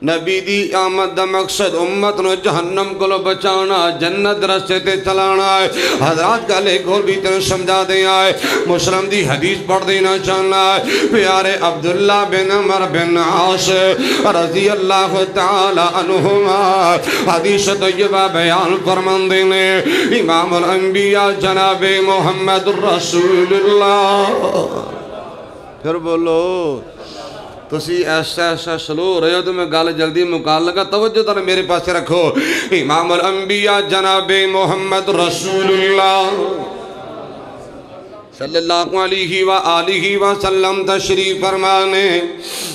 نبی دی آمد دا مقصد امت نو جہنم کو بچانا جنت رستے تے چلانا ہے حضرات گالے کھول بھی تنو سمجھا دیا ہے مسلم دی حدیث پڑھ دینا چاہنا ہے پیارے عبداللہ بن عمر بن عاص رضی اللہ تعالی عنہما حدیث طیبہ بیان فرمان دینے امام الانبیاء جناب محمد رسول اللہ پھر بولو تسی ایسا سلو رہے ہو تو میں گال جلدی مکال لگا توجہ تر میرے پاس رکھو امام الانبیاء جناب محمد رسول اللہ صلی اللہ علیہ وآلہ وسلم تشریف فرمانے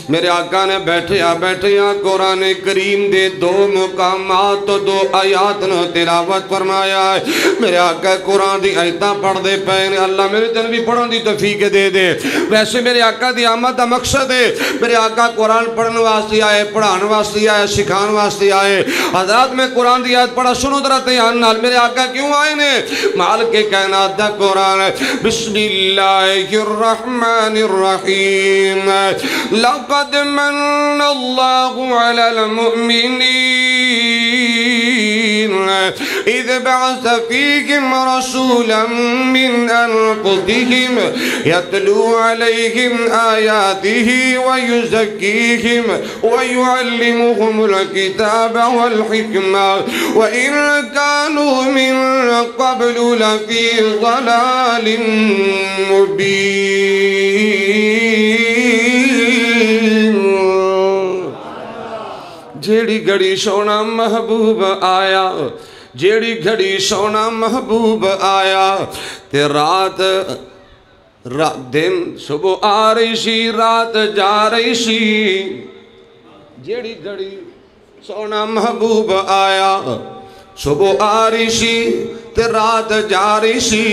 میرے آقا نے بیٹھے قرآن کریم دے دو مقامات تو دو آیات نے تلاوت فرمایا ہے میرے آقا قرآن دی آیتاں پڑھ دے پہنے اللہ میرے دن بھی پڑھن دی توفیق دے دے ویسے میرے آقا دی آمد دا مقصد ہے میرے آقا قرآن پڑھن واسطے آئے پڑھان واسطے آئے سکھان واسطے آئے حضرات میں قرآن دی آیت پڑھا سنو درتے ہیں نال میرے آقا کیوں آئے نے مال کے کائنات دا قرآن بسم اللہ الرحمن الرحیم لقد من اللہ علی المؤمنین اذ بعث فیہم رسولا من انفسہم یتلو علیہم آیاتہ ویزکیہم ویعلمہم الکتاب والحکمہ وإن كانوا من قبل لفی ضلال مبین جیڑی گھڑی سونا محبوب آیا جیڑی گھڑی سونا محبوب آیا تے رات دن صبح آ رہی سی رات جا رہی سی جیڑی گھڑی سونا محبوب آیا صبح آ رہی سی تے رات جا رہی سی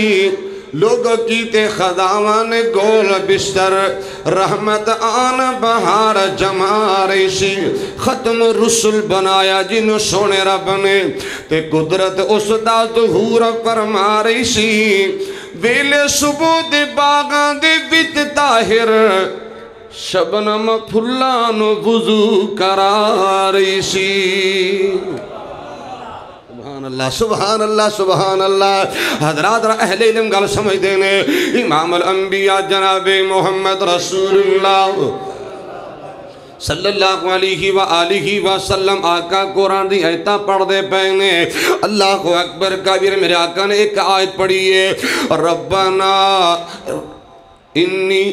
لوگ کیتے خداوان گول بستر رحمت آن بہار جما رہی سی ختم رسول بنایا جنہوں سونے رب نے تے قدرت اس دا ظہور فرما رہی سی ویلے صبح دے باغاں دے وچ طاہر شبنم پھلان وضو کرا رہی سی سبحان اللہ سبحان اللہ حضرات اہل علم گل سمجھ دینے امام الانبیاء جناب محمد رسول اللہ صلی اللہ علیہ وآلہ وسلم آقا قرآن دی آیتاں پڑھ دے پہنے اللہ اکبر کبیر میرے آقا نے ایک آیت پڑھی ہے ربنا انی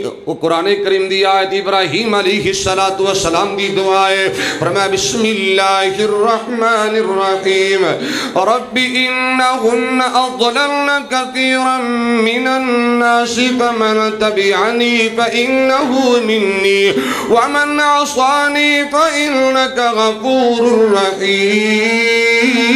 قرآن کریم دی آیت ابراہیم علیہ السلام دی دعائے فرمایا بسم اللہ الرحمن الرحیم رب انہن اضللن کثیرا من الناس فمن تبعنی فإنہو منی ومن عصانی فإنک غفور رحیم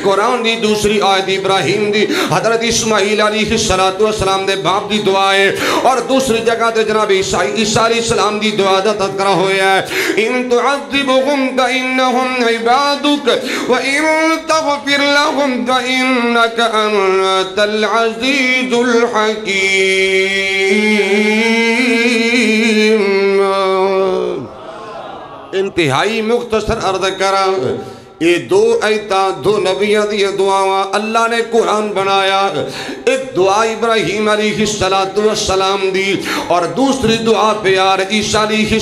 قرآن دی دوسری آیت ابراہیم دی حضرت اسماعیل علیہ السلام دے باپ دی دعائے اور دوسری جگہ تے جناب عیسیٰ علیہ السلام دی دعا دا تذکرہ ہویا ہے ان تعذبهم فإنهم عبادك وإن تغفر لهم فإنك أنت العزيز الحكيم انتہائی مختصر عرض کرا یہ دو آیتاں دو نبیوں دی دعاواں اللہ نے قرآن بنایا ایک دعا ابراہیم علیہ السلام دی اور دوسری دعا پیار عیسیٰ علیہ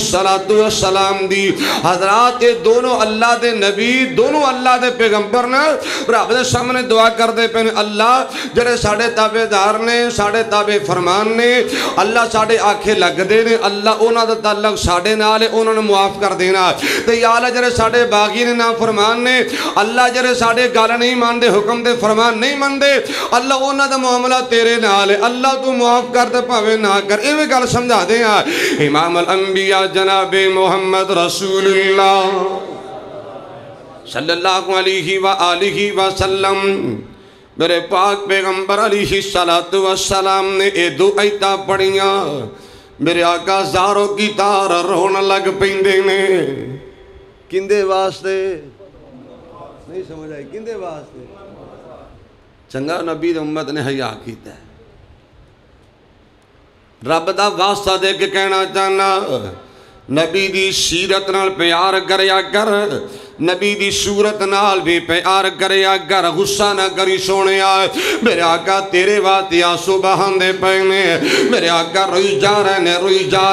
السلام دی حضرات یہ دونوں اللہ دے نبی دونوں اللہ دے پیغمبر نے رب دے سامنے دعا کر دے پہنے اللہ جڑے ساڑے تابع دار نے ساڑے تابع فرمان نے اللہ ساڑے آنکھیں لگ دے نے اللہ اونا دا تعلق ساڑے نالے انہوں نے معاف کر دینا تو یا اللہ جڑے ساڑے باغی نے نا فرمان نے اللہ جرے ساڑے گالا نہیں مان دے حکم دے فرمان نہیں مان دے اللہ اونا دا معاملہ تیرے نالے اللہ تو معاف کر دے پاوے نہ کر ایویں گل سمجھا دے امام الانبیاء جناب محمد رسول اللہ صلی اللہ علیہ وآلہ وسلم میرے پاک پیغمبر علیہ السلام نے اے دو آیتاں پڑھیاں میرے آقا زاروں کی تار رونا لگ پیندے نے کندے واسطے نہیں سمجھ آئی کندے واسطے چنگا نبی امت نے حیا کیتا ہے رب دا واسطہ دے کے کہنا چاہنا نبی دی سیرت نال پیار کریا کر نبی دی صورت نال بھی پیار کریا کر غصہ نہ کری سونے آئے میرے آقا تیرے واتی آنسو بہاندے پہنے میرے آقا روئی جا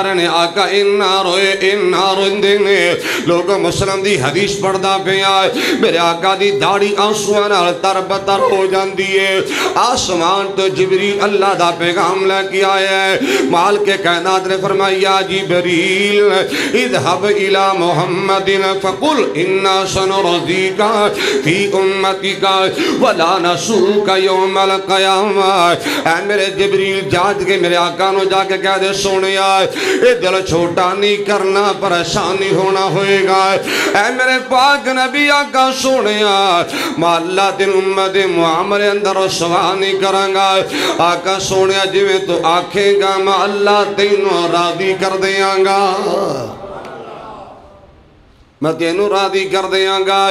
رہنے آقا انہا روئے نے لوگ مسلم دی حدیث پڑھدا پہ آئے میرے آقا دی داڑی آنسو نال تر بتر ہو جان دیئے آسمان تو جبریل اللہ دا پیغام لے کے آئے ہیں مال کے کائنات نے فرمایا جبریل اذهب الى محمد فقل انہا سنرضیکا فی امتکا ولا نسوکا یوم القیامہ اے میرے جبریل جاج کے میرے آقا نو جا کے کہہ دے سونے آئے اے دل چھوٹا نہیں کرنا پریشانی ہونا ہوئے گا اے میرے پاک نبی آقا سونے آئے ما اللہ تین امت معاملے اندر رسوا نہیں کرنگا آقا سونے آئے جویں تو آنکھیں گا ما اللہ تینوں راضی کر دیاں گا میں تینوں راضی کر دیاں گا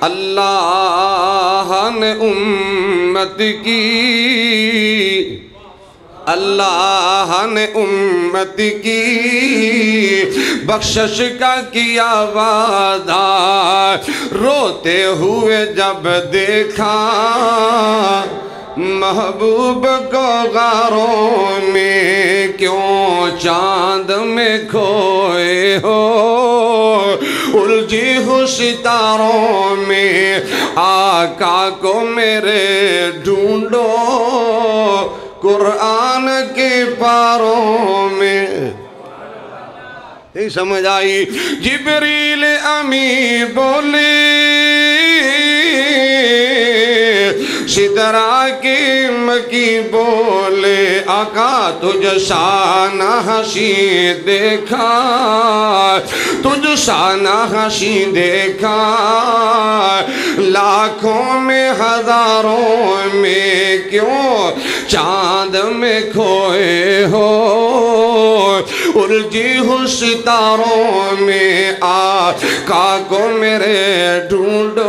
اللہ نے امت کی اللہ نے امت کی بخشش کا کیا وعدہ روتے ہوئے جب دیکھا محبوب کو غاروں میں کیوں چاند میں کھوئے ہو الجھی ہو ستاروں میں آقا کو میرے ڈھونڈو قرآن کے پاروں میں نہیں سمجھ آئی جبریل امی بولے سدرا کی مکی بولے آقا تجھ شانہ حسی دیکھا تجھ شانہ حسی دیکھا لاکھوں میں ہزاروں میں کیوں چاند میں کھوئے ہو الجھی ہو ستاروں میں آقا کو میرے ڈھونڈو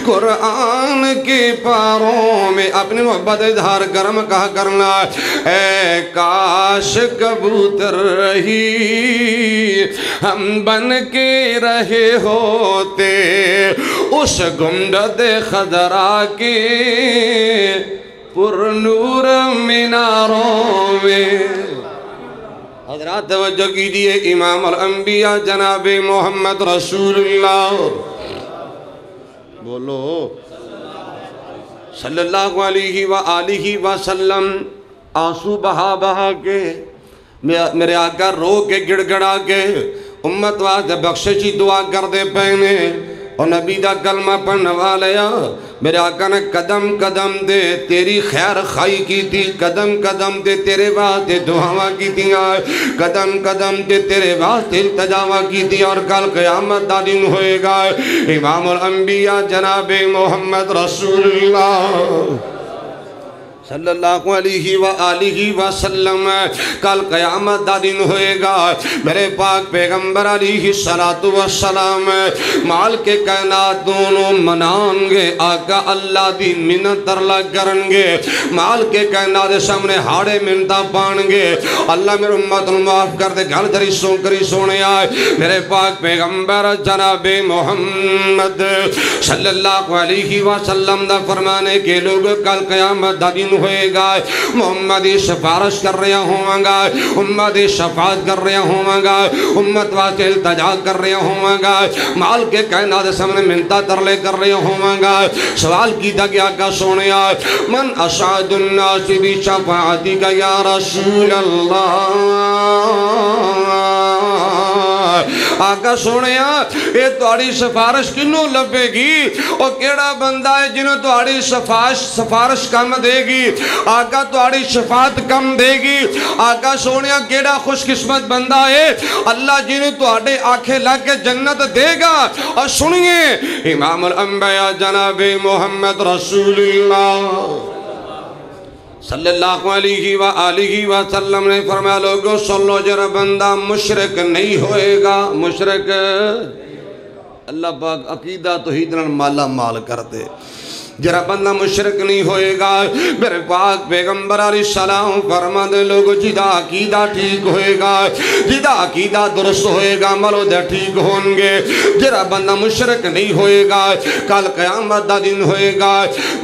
قرآن کے پاروں میں اپنی محبت اظہار کرم کہا کرنا اے کاش کبوتر رہی ہم بن کے رہے ہوتے اس گنبد خضرا کے پر نور میناروں میں حضرات توجہ کیجئے امام الانبیاء جناب محمد رسول اللہ بولو صلی اللہ علیہ وآلہ وسلم آنسو بہا بہا کے میرے آقا رو کے گڑ گڑا کے امت واسطے بخششی دعا کر دے پہنے اور نبی دا کلمہ پڑھنے والیا میرے آقا نے قدم قدم دے تیری خیر خائی کی تھی قدم قدم دے تیرے واسطے دعاواں کی تھی قدم قدم دے تیرے واسطے التجاواں کی تھی اور کل قیامت دا دن ہوئے گا امام الانبیاء جناب محمد رسول اللہ صلی اللہ علیہ وآلہ وسلم کل قیامت دا دن ہوئے گا میرے پاک پیغمبر علیہ السلام مال کے کائنات دونوں منانگے آقا اللہ دی منت ترلا کرنگے مال کے کائنات سامنے ہاڑے منتا پانگے اللہ میرے امت معاف کر دے گھر دری سو کری سونے آئے میرے پاک پیغمبر جناب محمد صلی اللہ علیہ وسلم دا فرمانے کے لوگ کل قیامت دا دن ہوئے گا محمدی سفارش کر رہے ہوں گا امتی شفاعت کر رہے ہوں گا امت واسطے التجا کر رہے ہوں گا مال کے کائنات سامنے منتا ترلے کر رہے ہوں گا سوال کی دا گیا کا سونے من اسعد الناس بی شفاعتی کا یا رسول اللہ آقا سونے یہ توڑی سفارش کنوں لبے گی اور کیڑا بندہ ہے جنہوں توڑی سفارش کم دے گی آقا توڑی شفاعت کم دے گی آقا سونے کیڑا خوش قسمت بندہ ہے اللہ جنہوں توڑی آنکھیں لگ کے جنت دے گا اور سنیے امام الانبیاء جناب محمد رسول اللہ صلی اللہ علیہ وآلہ وسلم نے فرمایا لوگوں سنو جرا بندہ مشرک نہیں ہوئے گا مشرک اللہ پاک عقیدہ توحید مالا مال کر دے جرا بندہ مشرک نہیں ہوئے گا میرے پاک پیغمبر علیہ السلام فرماتے لوگ جدا عقیدہ ٹھیک ہوئے گا جدا عقیدہ درست ہوئے گا عمل دے ٹھیک ہوں گے جرا بندہ مشرک نہیں ہوئے گا کل قیامت دا دن ہوئے گا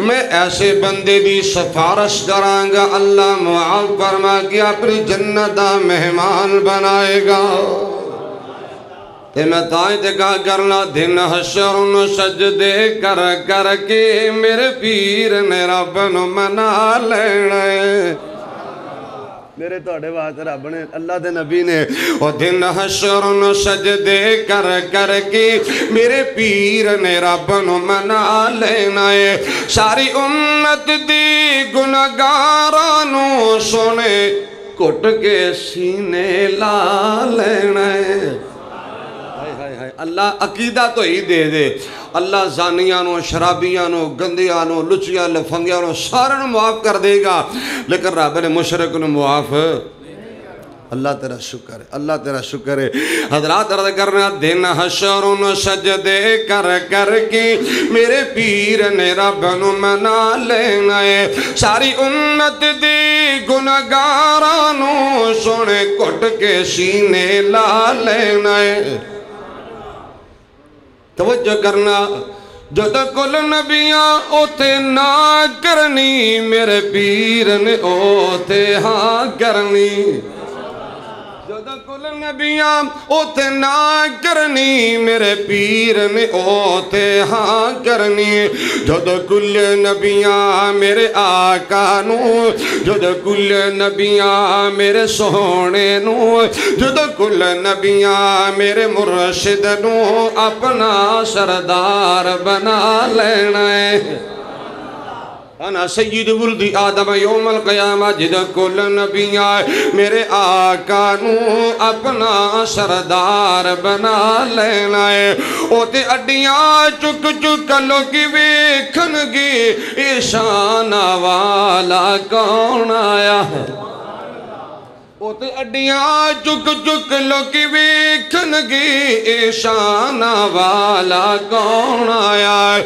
میں ایسے بندے دی سفارش کروں گا اللہ معاف فرما کے اپنی جنت دا مہمان بنائے گا تے میں تائیں تے کہا کرنا دن حشر نو سجدے کر کر کے میرے پیر نے رب نو منا لینا ہے میرے توڑے واسطے رب نے اللہ دے نبی نے او دن حشر نو سجدے کر کر کے میرے پیر نے رب نو منا لینا ہے ساری امت دی گناہگارانو سونے کٹ کے سینے لا لینا ہے اللہ عقیدہ تو ہی دے دے اللہ زانیانو شرابیانو گندیانو لچیاں لفنگیانو سارن معاف کر دے گا لیکن رب نے مشرک نے معاف اللہ تیرا شکر ہے اللہ تیرا شکر ہے حضرات عرض کرنا دن حشرن سجدے کر کر کے میرے پیر نے رب نو منا لینا ہے ساری امت دی گناہگارانو سونے کٹ کے سینے لا لینا ہے توجہ کرنا جد کل نبیاں اوتے نہ کرنی میرے پیر نے اوتے ہاں کرنی جد کل نبیاں اوتے نہ کرنی میرے پیر نے اوتے ہاں کرنی جد کل نبیاں میرے آقا نو جد کل نبیاں میرے سونے نو جد کل نبیاں میرے مرشد نو اپنا سردار بنا لینا ہے انا سید ولد آدم یوم القیامہ جد کل نبیاں میرے آقا نو اپنا سردار بنا لینا ہے اوتے اڈیاں چک چک لوگی ویکھن گی ایشان والا کون آیا ہے اوتے اڈیاں چک چک لوگی ویکھن گی ایشان والا کون آیا ہے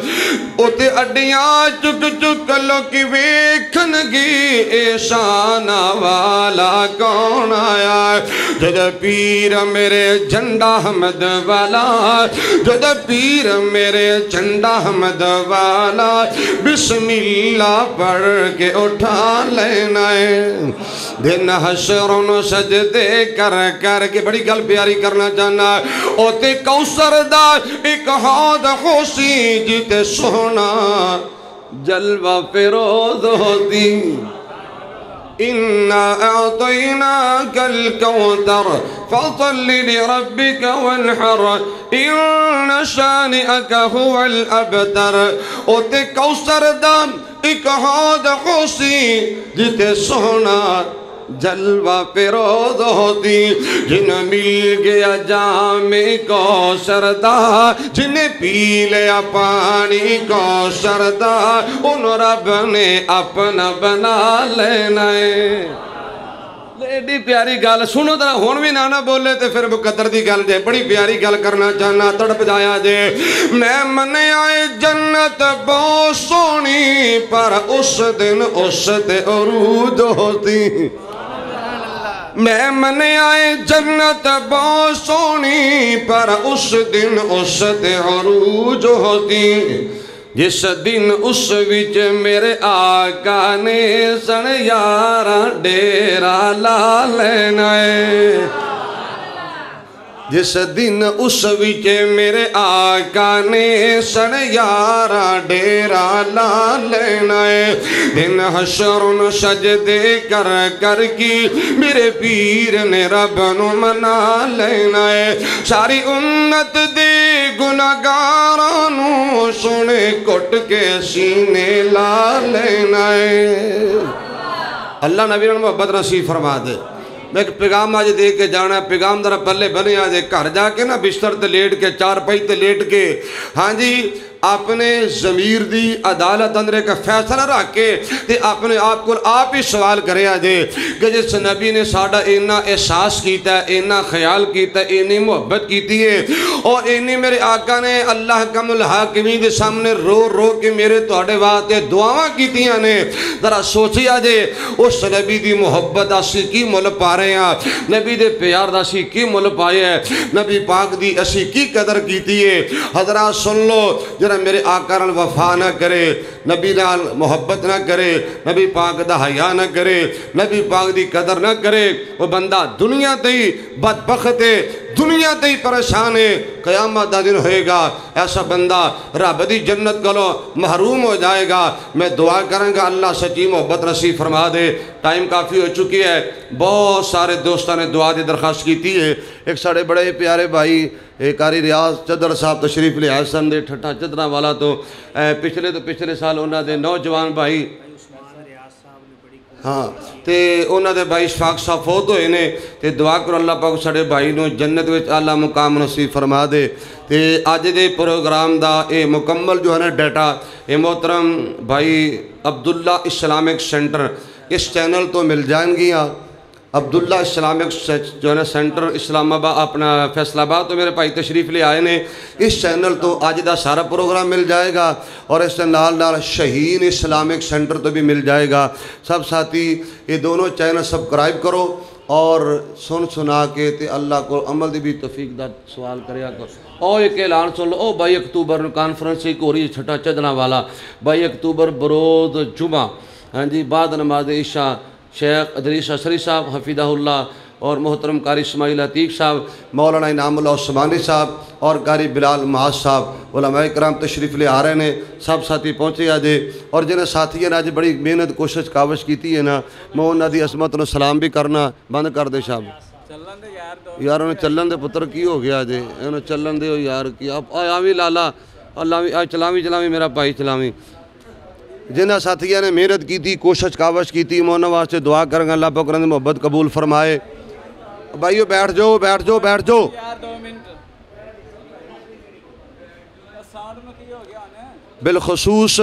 اوتے اڈیاں چک چک لوگی ویکھن گی ایشان والا کون آیا ہے جد پیر میرے جھنڈا حمد والا جد پیر میرے جھنڈا حمد والا بسم اللہ پڑھ کے اٹھا لینا ہے دن حشر سجدے کر کر کے بڑی گل پیاری کرنا چاہنا اوتے کوثر دا ایک حوض خوشی جیتے سونا جلوہ فیروز ہوتی اِنَّا أَعْطَيْنَاكَ الْكَوْثَرَ فَصَلِّ لِرَبِّكَ وَانْحَرْ إِنَّ شَانِئَكَ هُوَ الْأَبْتَرُ اوتے کوثر دا ایک حوض خوشی جیتے سونا جلوہ فیروز ہوتی جن مل گیا جام کوثر دا جن پی لیا پانی کوثر دا ان رب نے اپنا بنا لینا ہے ایڈی پیاری گل سنو ذرا ہون بھی نہ بولے تے پھر مقدر دی گل جے بڑی پیاری گل کرنا چاہنا تڑپ جایا جے میں منیا آئے جنت بہت سونی پر اس دن اس تے عروج ہوتی میں منع آئے جنت بہت سونی پر اس دن اس تے عروج ہوتی جس دن اس وچ میرے آقا نے سن یارہ ڈیرہ لا لینا ہے جس دن اس وچ میرے آقا نے سن یارہ ڈیرہ لا لینا ہے دن حشر سجدے کر کر کی میرے پیر نے رب نو منا لینا ہے ساری امت دے گناہگارانو سنے کٹ کے سینے لا لینا ہے اللہ نبی نے محبت نصیب فرما دے میں ایک پیغام آج دے کے جانا ہے پیغام ذرا پلے بنے آج گھر جا کے نا بستر تے لیٹ کے چار پائی تے لیٹ کے ہاں جی اپنے ضمیر دی عدالت اندر ایک فیصلہ رکھ کے تے اپنے آپ کو آپ ہی سوال کرے آجے کہ جس نبی نے ساڑھا اینا احساس کیتا ہے، اینا خیال کیتا ہے، اینی محبت کیتی ہے اور اینی میرے آقا نے اللہ کم الحاکمین دے سامنے رو رو کے میرے توڑے واسطے دعاواں کیتیاں نے، ذرا سوچی آجے اس نبی دی محبت اسی کی مل پا رہے ہیں، نبی دے پیار دا اسی کی مل پائے ہیں، نبی پاک دی اسی کی قدر کیتی ہے۔ حضرات سن لو، جنہا میرے آقا نال وفا نہ کرے، نبی نال محبت نہ کرے، نبی پاک دا حیا نہ کرے، نبی پاک دی قدر نہ کرے، وہ بندہ دنیا تے ہی بدبخت ہے، دنیا تے ہی پریشان ہے، قیامت دا دن ہوئے گا ایسا بندہ رب دی جنت کلو محروم ہو جائے گا۔ میں دعا کروں گا اللہ سچی محبت نصیب فرما دے۔ ٹائم کافی ہو چکی ہے، بہت سارے دوستوں نے دعا دی درخواست کیتی ہے۔ ایک ساڑے بڑے پیارے بھائی قاری ریاض چدر صاحب تشریف لے آئے سن دے ٹھٹا چدرہ والا تو پچھلے سال انہوں دے نوجوان بھائی ہاں تے انہوں دے بھائی اشفاق صاحب فوت ہوئے نے تے دعا کرو اللہ پاک ساڑے بھائی نو جنت وچ اللہ مقام نصیب فرما دے۔ تے آج دے پروگرام دا اے مکمل جو ہے نا ڈیٹا اے محترم بھائی عبداللہ اسلامک سینٹر اس چینل تو مل جائیں گیا۔ عبداللہ اسلامک جو ہے نا سینٹر اسلام آباد اپنا فیصل آباد تو میرے بھائی تشریف لے آئے نے، اس چینل تو آج دا سارا پروگرام مل جائے گا اور اس سے نال شہین اسلامک سینٹر تو بھی مل جائے گا۔ سب ساتھی یہ دونوں چینل سبسکرائب کرو اور سنا کے تے اللہ کو عمل دی بھی توفیق دا سوال کریا کرو۔ او ایک اعلان سن لو، او 22 اکتوبر کانفرنس ایک ہو رہی ہے چھٹا چدنا والا، 22 اکتوبر بروز جمعہ، ہاں جی بعد نماز عشاء شیخ ادریس اشری صاحب حفیظہ اللہ اور محترم قاری اسماعیل عتیق صاحب، مولانا انعام اللہ عثمانی صاحب اور قاری بلال معاذ صاحب، علماء کرام تشریف لے آ رہے ہیں۔ سب ساتھی پہنچے آجے اور جنہیں ساتھی نے آج بڑی محنت کوشش کاوش کیتی ہے نا، میں انہوں دی عظمت نے سلام بھی کرنا بند کر دے صاحب یار انہیں چلن دے پتر کی ہو گیا جے انہیں چلن دے ہو یار کی آوی لالا اللہ چلاوی میرا بھائی چلاوی۔ جنہ ساتھیہ نے محنت کی تھی کوشش کاوش کی تھی مونا واسطے دعا کریں گا اللہ پاک رحمت محبت قبول فرمائے۔ بھائیو بیٹھ جاؤ بالخصوص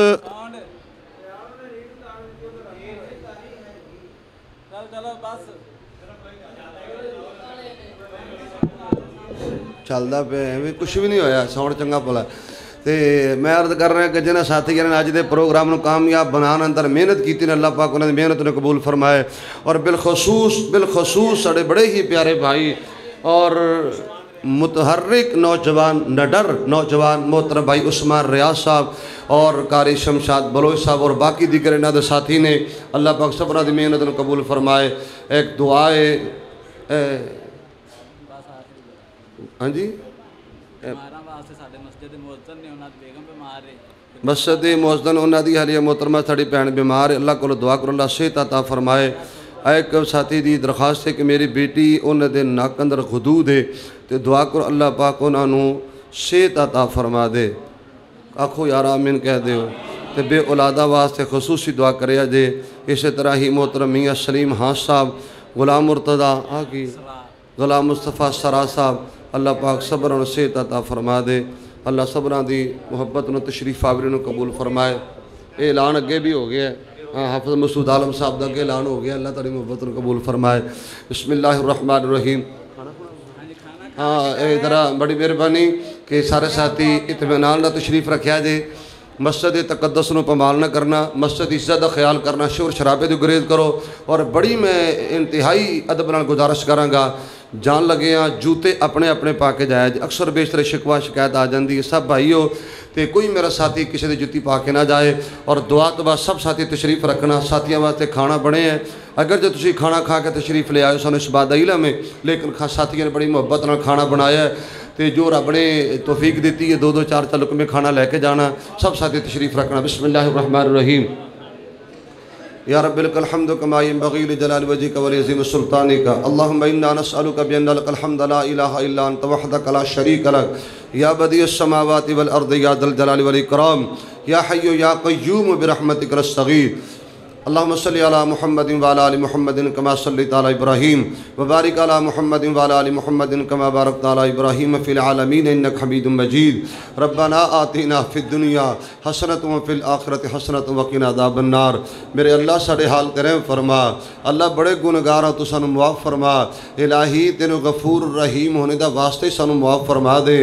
چلدا پہ کچھ بھی نہیں ہویا ساؤنڈ چنگا پلا تے میں عرض کر رہا ہوں کہ جنہیں ساتھی نے آج دے پروگرام نو کامیاب بنانا اندر محنت کی تھی اللہ پاک انہوں نے محنت نے قبول فرمائے اور بالخصوص سڑے بڑے ہی پیارے بھائی اور متحرک نوجوان نڈر نوجوان محترم بھائی عثمان ریاض صاحب اور قاری شمشاد بلوچ صاحب اور باقی دیگر انہوں نے ساتھی نے اللہ پاک سب انہوں نے محنت نے قبول فرمائے۔ ایک دعائے ہاں جی مسجد موزدن انہوں دی حالیہ محترمہ تھڑی پہن بیمار اللہ کو دعا کرو اللہ صحت عطا فرمائے۔ ایک ساتھی دی درخواست ہے کہ میری بیٹی انہوں دے ناک اندر غدود ہے تو دعا کرو اللہ پاک انہوں صحت عطا فرما دے۔ آخو یار آمین کہہ دے ہو تو بے اولادہ واسطے خصوصی دعا کریا جے۔ اسی طرح ہی محترم میاں سلیم ہاں صاحب غلام مرتضیٰ آگی غلام مصطفیٰ سرا صاحب اللہ پاک صبر و صحت عطا فرما دے۔ اللہ صبران دی محبت نو تشریف آوری نو قبول فرمائے۔ اعلان اگے بھی ہو گیا ہے حافظ مسعود عالم صاحب دا کے اعلان ہو گیا اللہ تعالی محبت نو قبول فرمائے۔ بسم اللہ الرحمن الرحیم۔ ادھر بڑی مہربانی کہ سارے ساتھی اطمینان نہ تشریف رکھیا جے۔ مسجد تقدس نو پامال نہ کرنا، مسجد عزت دا خیال کرنا، شور شرابے دی گریز کرو اور بڑی میں انتہائی ادب نال گزارش کراں گا جان لگے ہیں جوتے اپنے اپنے پا کے جائے اکثر بیشتر شکوہ شکایت آ جاندی ہے سب بھائیو تے کوئی میرا ساتھی کسی دے جوتی پا کے نہ جائے اور دعا تو بعد سب ساتھی تشریف رکھنا ساتھیاں واسطے کھانا بنے ہیں اگر جو تسی کھانا کھا کے تشریف لے آئے سانو اس بات علم ہے لیکن ساتھیاں نے بڑی محبت نہ کھانا بنایا ہے تے جو رب نے توفیق دیتی ہے 2-2 4 لقمے کھانا لے کے جانا سب ساتھی تشریف رکھنا۔ بسم اللہ الرحمن الرحیم۔ یا رب لک الحمد کما ینبغی لجلال وجهک ولعظیم سلطانک اللهم انا نسألک بان لک الحمد لا الہ الا انت وحدک لا شریک لک یا بدیع السماوات والارض یا ذا الجلال والاکرام یا حی یا قیوم برحمتک نستغیث اللہم صلی علی محمد وعلی آل محمد کما صلیت علی ابراہیم وبارک علی محمد وعلی آل محمد کما بارکت علی ابراہیم فی العالمین انک حمید مجید ربنا آتنا فی الدنیا حسنۃ وفی الآخرۃ حسنۃ وقنا عذاب النار میرے اللہ ساڈے حال تے رحم فرما اللہ بڑے گنہگار ہاں تو سانو معاف فرما الہی تینوں غفور رحیم ہونے دا واسطے سانو معاف فرما دے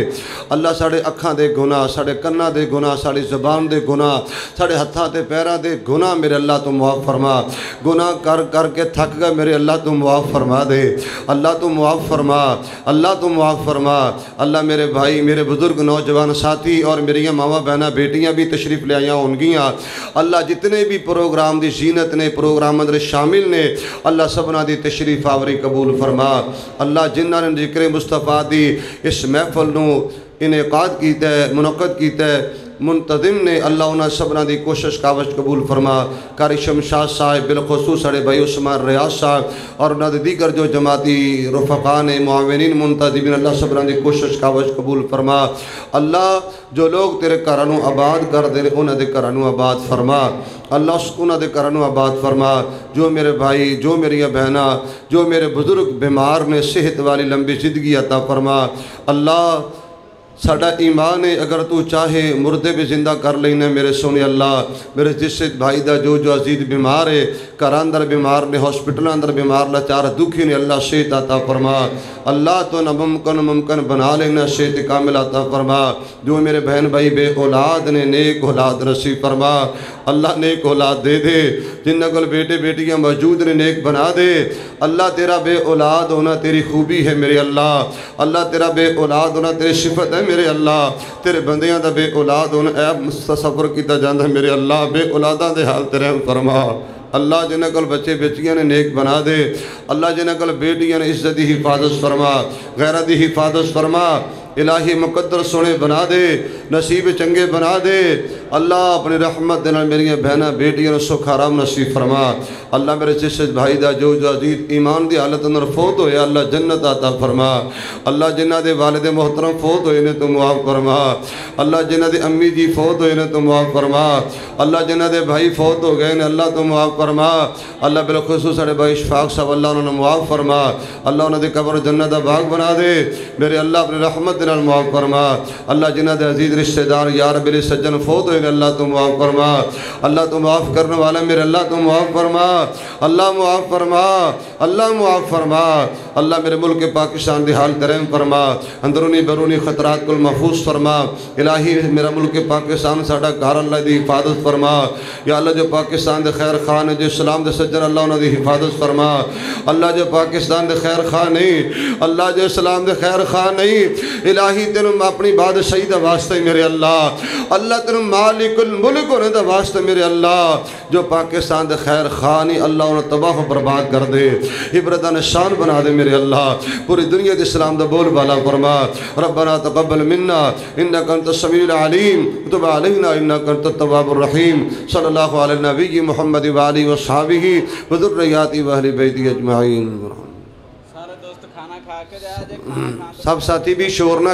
اللہ ساڈے اکھاں دے گناہ ساڈے کناں دے گناہ ساڈی زبان دے گناہ ساڈے ہتھاں تے پیراں دے گناہ میرے اللہ تو معاف فرما گناہ کر کر کے تھک گئے میرے اللہ تو معاف فرما دے اللہ تو معاف فرما اللہ تو معاف فرما اللہ میرے بھائی میرے بزرگ نوجوان ساتھی اور میری ماما بہنہ بیٹیاں بھی تشریف لے آئیاں ہونگیاں اللہ جتنے بھی پروگرام دی زینت نے پروگرام اندر شامل نے اللہ سبنا دی تشریف آوری قبول فرما اللہ جنہاں نے ذکر مصطفیٰ دی اس محفل نو انعقاد کیتا ہے منعقد کیتا ہے منتظم نے اللہ انہاں سبنا دی کوشش کاوش قبول فرما قاری شمشاد صاحب بالخصوص ساڑے بھائی عثمان ریاض صاحب اور انہاں دے دیگر جو جماعتی رفقان معاونین منتظمین اللہ سبنا دی کوشش کاوش قبول فرما اللہ جو لوگ تیرے گھرانوں آباد کر دے انہاں دے گھرانوں آباد فرما اللہ انہاں دے گھرانوں آباد فرما جو میرے بھائی جو میری بہنہ جو میرے بزرگ بیمار نے صحت والی لمبی زندگی عطا فرما اللہ ساڑا ایمان ہے اگر تو چاہے مردے بھی زندہ کر لینا میرے سونے اللہ میرے جس بھائی دا جو عزیز بیمار ہے گھر اندر بیمار نے ہاسپٹل اندر بیمار لاچار دکھی نے اللہ صحت عطا فرما اللہ تو ناممکن ممکن بنا لینا صحت کامل عطا فرما جو میرے بہن بھائی بے اولاد نے نیک اولاد نصیب فرما اللہ نیک اولاد دے دے جنہ کل بیٹے بیٹیاں موجود نے نیک بنا دے اللہ تیرا بے اولاد ہونا تیری خوبی ہے میرے اللہ اللہ تیرا بے اولاد ہونا تیری صفت ہے میرے اللہ تیرے بندیاں دا بے اولاد ہونا عیب متصور کیتا جاندہ میرے اللہ بے اولاداں دے حال تیرے فرما اللہ جنہ کل بچے بیٹیاں نے نیک بنا دے اللہ جنہ کل بیٹیاں نے عزت دی حفاظت فرما غیرت دی حفاظت فرما الہی مقدر سونے بنا دے نصیب چنگے بنا دے اللہ اپنی رحمت دینا میری بہنہ بیٹیاں سکھ حرام نصیب فرما اللہ میرے جسد بھائی دا جو عزیز ایمان دی حالت اندر فوت ہوئے اللہ جنت عطا فرما اللہ جنہ دے والد محترم فوت ہوئے نے تو معاف فرما اللہ جنہ دے امی جی فوت ہوئے نے تو معاف فرما اللہ جنہ دے بھائی فوت ہو گئے نے اللہ تو معاف فرما اللہ بالخصوص ساڑے بھائی اشفاق صاحب اللہ انہوں نے معاف فرما اللہ انہوں نے قبر جنت دا باغ بنا دے میرے اللہ اپنی رحمت دینا معاف فرما اللہ جنہ دے عزیز رشتہ دار یار میرے سجن فوت ہوئے اللہ تو معاف فرما اللہ تو معاف کرنے والا میرے اللہ تو معاف فرما اللہ معاف فرما اللہ معاف فرما اللہ میرے ملک پاکستان دی حال ترہم فرما اندرونی بیرونی خطرات کو محفوظ فرما الہی میرا ملک پاکستان ساڑا گھر اللہ دی حفاظت فرما یا اللہ جو پاکستان دے خیر خان ہے جو اسلام دے سجن اللہ انہوں دی حفاظت فرما اللہ جو پاکستان دے خیر خان نہیں اللہ جو اسلام دے خیر خان نہیں الہی تینوں اپنی بادشاہی دا واسطہ میرے اللہ اللہ تینوں مالک الملک ہونے دا واسطہ میرے اللہ جو پاکستان دے خیر خانی اللہ انہوں تباہ و برباد کر دے عبرت نشان بنا دے میرے اللہ پوری دنیا دے اسلام دا بول بالا فرما ربنا تقبل منا انک انت السمیع العلیم تب علینا انک انت التواب الرحیم صلی اللہ علیہ نبی محمد وآلہ وصحابہ وذریات واہل بیت اجمعین سارے دوست کھانا کھا کے جائے کھانا سب ساتھی بھی شور نہ